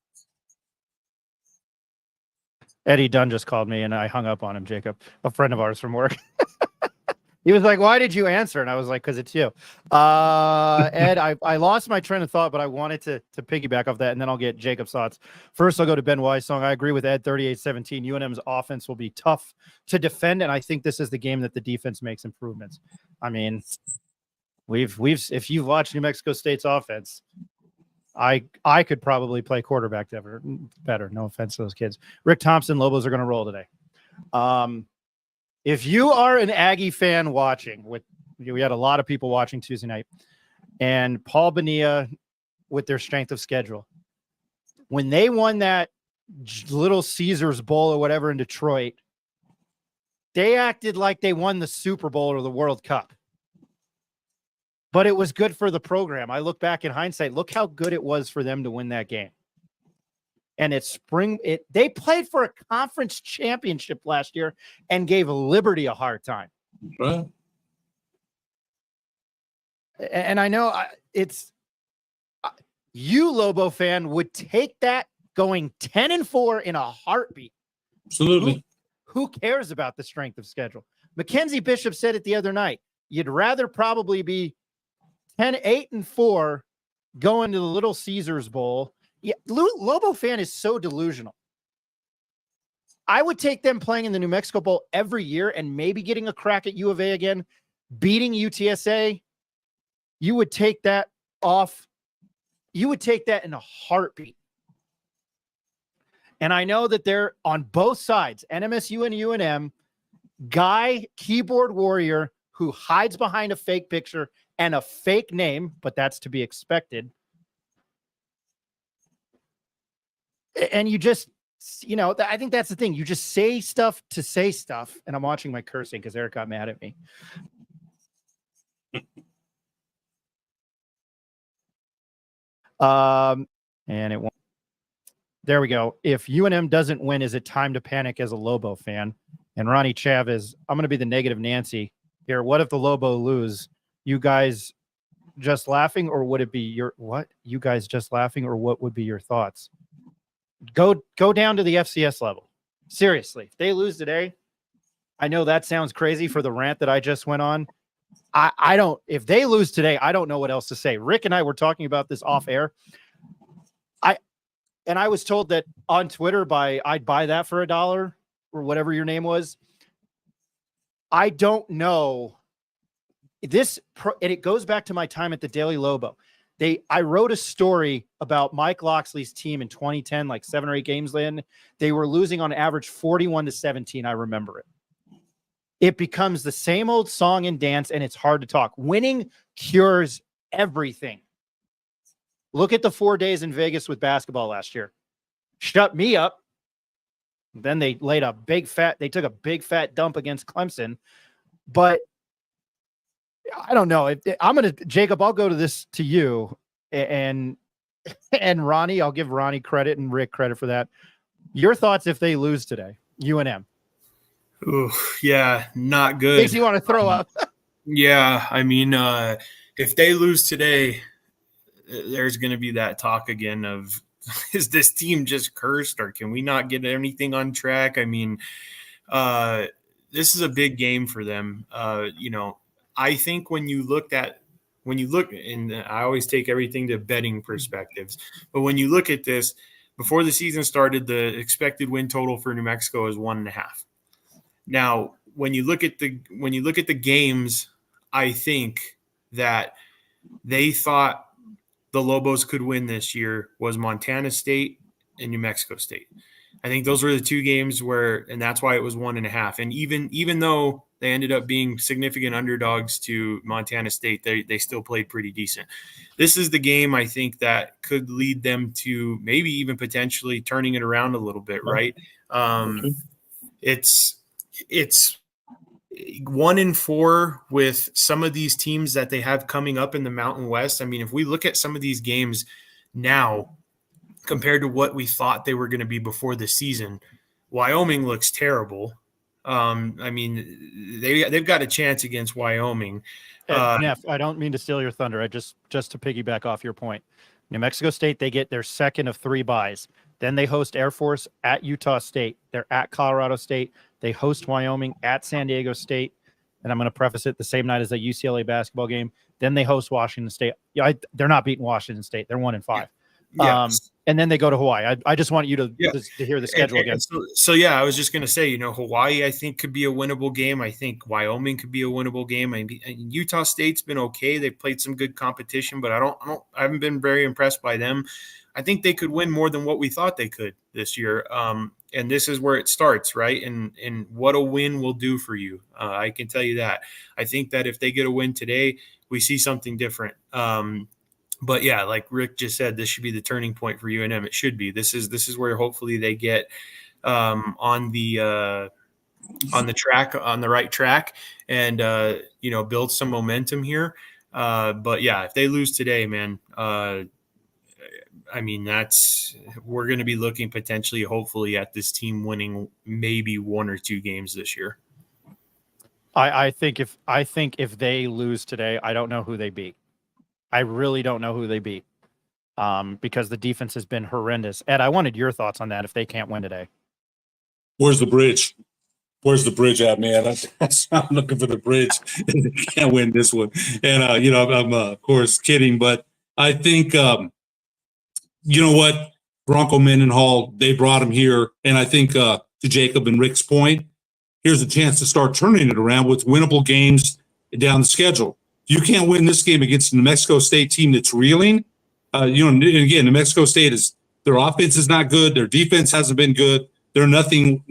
Eddie Dunn just called me, and I hung up on him, Jacob, a friend of ours from work. He was like, why did you answer? And I was like, because it's you. Ed, I lost my train of thought, but I wanted to piggyback off that, and then I'll get Jacob's thoughts. First, I'll go to Ben Weissong. I agree with Ed, 38-17. UNM's offense will be tough to defend, and I think this is the game that the defense makes improvements. I mean, if you've watched New Mexico State's offense, I could probably play quarterback better. No offense to those kids. Rick Thompson, Lobos are going to roll today. If you are an Aggie fan watching, we had a lot of people watching Tuesday night, and Paul Bonilla with their strength of schedule, when they won that Little Caesars Bowl or whatever in Detroit, they acted like they won the Super Bowl or the World Cup. But it was good for the program. I look back in hindsight, look how good it was for them to win that game. And they played for a conference championship last year and gave Liberty a hard time. Right. And I know you, Lobo fan, would take that going 10-4 in a heartbeat. Absolutely. Who cares about the strength of schedule? Mackenzie Bishop said it the other night. You'd rather probably be 8-4 going to the Little Caesars Bowl. Yeah, Lobo fan is so delusional. I would take them playing in the New Mexico Bowl every year and maybe getting a crack at U of A again, beating UTSA. You would take that off. You would take that in a heartbeat. And I know that they're on both sides, NMSU and UNM, guy, keyboard warrior who hides behind a fake picture and a fake name, but that's to be expected. And you just, I think that's the thing. You just say stuff to say stuff. And I'm watching my cursing because Eric got mad at me. And it won't. There we go. If UNM doesn't win, is it time to panic as a Lobo fan? And Ronnie Chavez, I'm going to be the negative Nancy here. What if the Lobo lose? You guys just laughing, or would it be your what? You guys just laughing, or what would be your thoughts? Go down to the FCS level. Seriously, if they lose today, I know that sounds crazy for the rant that I just went on. I don't. If they lose today, I don't know what else to say. Rick and I were talking about this off air. And I was told that on Twitter I'd buy that for $1 or whatever your name was. I don't know this. And it goes back to my time at the Daily Lobo. I wrote a story about Mike Loxley's team in 2010, like 7 or 8 games in. They were losing on average 41-17. I remember it. It becomes the same old song and dance, and it's hard to talk. Winning cures everything. Look at the 4 days in Vegas with basketball last year. Shut me up. Then they took a big fat dump against Clemson. But I don't know. Jacob, I'll go to you and Ronnie. I'll give Ronnie credit and Rick credit for that. Your thoughts if they lose today, UNM? Ooh, yeah, not good. Makes you want to throw up. Yeah, I mean, if they lose today, there's going to be that talk again of, is this team just cursed, or can we not get anything on track? I mean, this is a big game for them. I think when you look, and I always take everything to betting perspectives, but when you look at this, before the season started, the expected win total for New Mexico is 1.5. Now, when you look at the games, I think that they thought the Lobos could win this year was Montana State and New Mexico State. I think those were the 2 games and that's why it was 1.5. And even though they ended up being significant underdogs to Montana State, they still played pretty decent. This is the game I think that could lead them to maybe even potentially turning it around a little bit, right? It's 1-4 with some of these teams that they have coming up in the Mountain West. I mean, if we look at some of these games now compared to what we thought they were going to be before the season, Wyoming looks terrible. I mean, they've got a chance against Wyoming. Neff, I don't mean to steal your thunder. Just to piggyback off your point. New Mexico State, they get their second of 3 byes. Then they host Air Force at Utah State. They're at Colorado State. They host Wyoming at San Diego State. And I'm going to preface it the same night as the UCLA basketball game. Then they host Washington State. Yeah, they're not beating Washington State. They're 1-5. Yes. And then they go to Hawaii. I just want you to hear the schedule again. So I was just going to say, Hawaii, I think, could be a winnable game. I think Wyoming could be a winnable game. I mean, Utah State's been okay. They've played some good competition, but I haven't been very impressed by them. I think they could win more than what we thought they could this year. And this is where it starts, right? And what a win will do for you. I can tell you that. I think that if they get a win today, we see something different. But yeah, like Rick just said, this should be the turning point for UNM. It should be. This is where hopefully they get on the right track, and build some momentum here. But yeah, if they lose today, man, I mean, we're going to be looking potentially, hopefully, at this team winning maybe 1 or 2 games this year. I think if they lose today, I don't know who they beat. I really don't know who they beat. Because the defense has been horrendous. Ed, I wanted your thoughts on that if they can't win today. Where's the bridge? Where's the bridge at, man? I'm looking for the bridge. Can't win this one. And, I'm of course kidding, but I think, you know what? Bronco Mendenhall, they brought him here. And I think to Jacob and Rick's point, here's a chance to start turning it around with winnable games down the schedule. You can't win this game against a New Mexico State team that's reeling. Again, New Mexico State their offense is not good. Their defense hasn't been good. They're nothing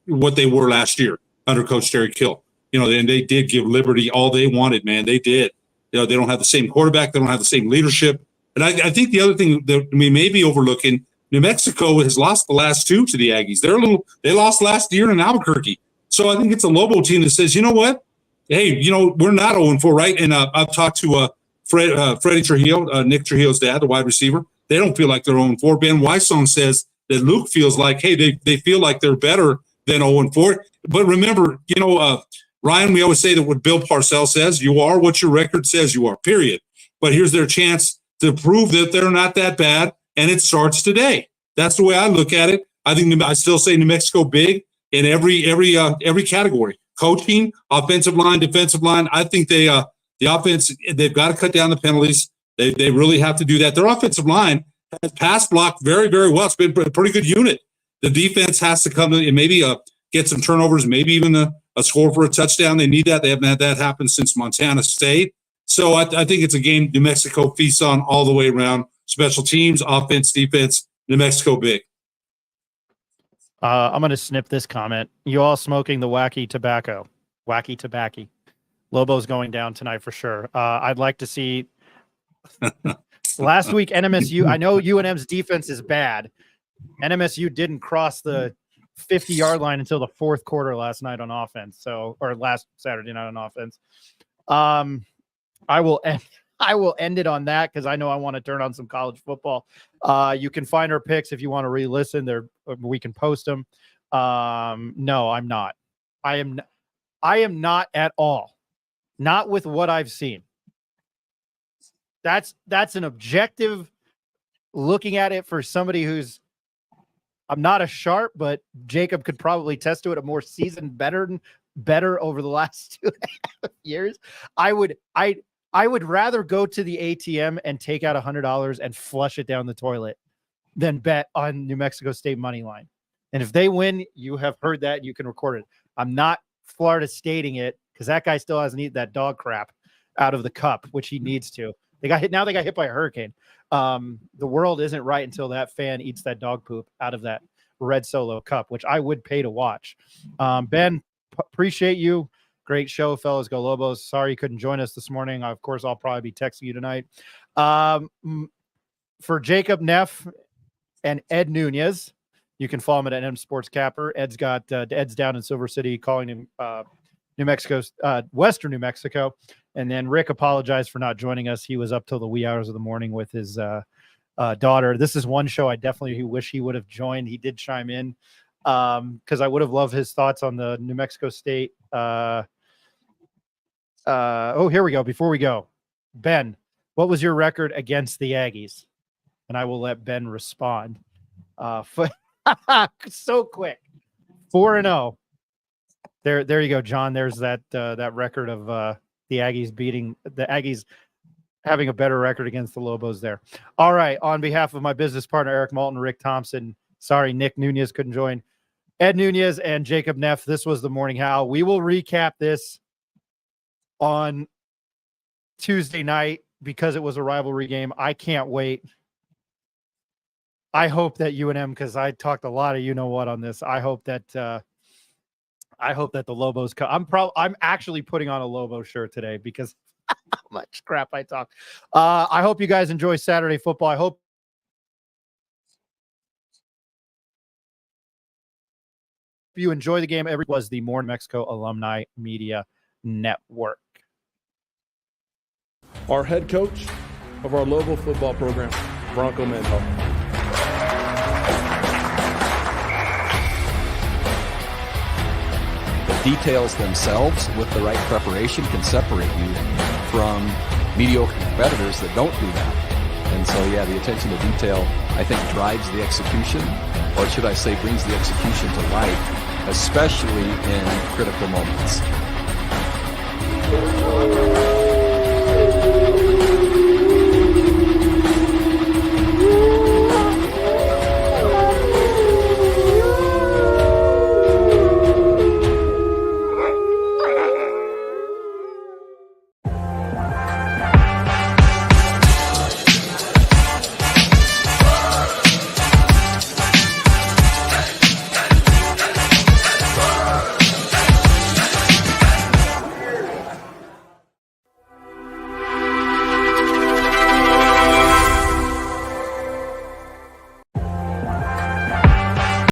what they were last year under Coach Terry Kill. And they did give Liberty all they wanted, man. They did. They don't have the same quarterback. They don't have the same leadership. And I think the other thing that we may be overlooking, New Mexico has lost the last two to the Aggies. They lost last year in Albuquerque. So I think it's a Lobo team that says, you know what? Hey, we're not 0-4, right? And I've talked to Freddie Trujillo, Nick Trujillo's dad, the wide receiver. They don't feel like they're 0-4. Ben Wysong says that Luke feels like, hey, they feel like they're better than 0-4. But remember, Ryan, we always say that what Bill Parcells says, you are what your record says you are, period. But here's their chance to prove that they're not that bad, and it starts today. That's the way I look at it. I still say New Mexico big in every category. Coaching, offensive line, defensive line. I think the offense, they've got to cut down the penalties. They really have to do that. Their offensive line has pass blocked very, very well. It's been a pretty good unit. The defense has to come in and maybe get some turnovers, maybe even a score for a touchdown. They need that. They haven't had that happen since Montana State. So I think it's a game New Mexico feasts on all the way around. Special teams, offense, defense, New Mexico big. I'm going to snip this comment. You all smoking the wacky tobacco. Wacky tobacco. Lobo's going down tonight for sure. I'd like to see last week NMSU. I know UNM's defense is bad. NMSU didn't cross the 50-yard line until the fourth quarter last night on offense. Or last Saturday night on offense. I will end it on that because I know I want to turn on some college football. You can find our picks if you want to re-listen. We can post them. No, I'm not. I am not at all. Not with what I've seen. That's an objective looking at it for somebody who's. I'm not a sharp, but Jacob could probably test to it. A more seasoned better over the last 2.5 years. I would rather go to the ATM and take out $100 and flush it down the toilet than bet on New Mexico State money line. And if they win, you have heard that. You can record it. I'm not Florida stating it because that guy still hasn't eaten that dog crap out of the cup, which he needs to. They got hit by a hurricane. The world isn't right until that fan eats that dog poop out of that red Solo cup, which I would pay to watch. Ben, appreciate you. Great show, fellas. Go Lobos. Sorry you couldn't join us this morning. Of course, I'll probably be texting you tonight. For Jacob Neff and Ed Nunez, you can follow him at NM Sports Capper. Ed's down in Silver City calling him New Mexico's Western New Mexico. And then Rick apologized for not joining us. He was up till the wee hours of the morning with his daughter. This is one show I definitely wish he would have joined. He did chime in because I would have loved his thoughts on the New Mexico State. Here we go. Before we go, Ben, what was your record against the Aggies? And I will let Ben respond. So quick, 4-0. There you go, John. There's that record of the Aggies having a better record against the Lobos there. All right. On behalf of my business partner, Eric Malton, Rick Thompson, sorry, Nick Nunez couldn't join. Ed Nunez and Jacob Neff, this was the Morning Howl. We will recap this on Tuesday night because it was a rivalry game. I can't wait. I hope that UNM, because I talked a lot of you-know-what on this. I hope that the Lobos come. I'm actually putting on a Lobo shirt today because how much crap I talk. I hope you guys enjoy Saturday football. I hope you enjoy the game. Was the More Mexico Alumni Media Network. Our head coach of our Lobo football program, Bronco Mendenhall. details themselves with the right preparation can separate you from mediocre competitors that don't do that. And so, yeah, the attention to detail, I think, drives the execution, or should I say brings the execution to life, especially in critical moments.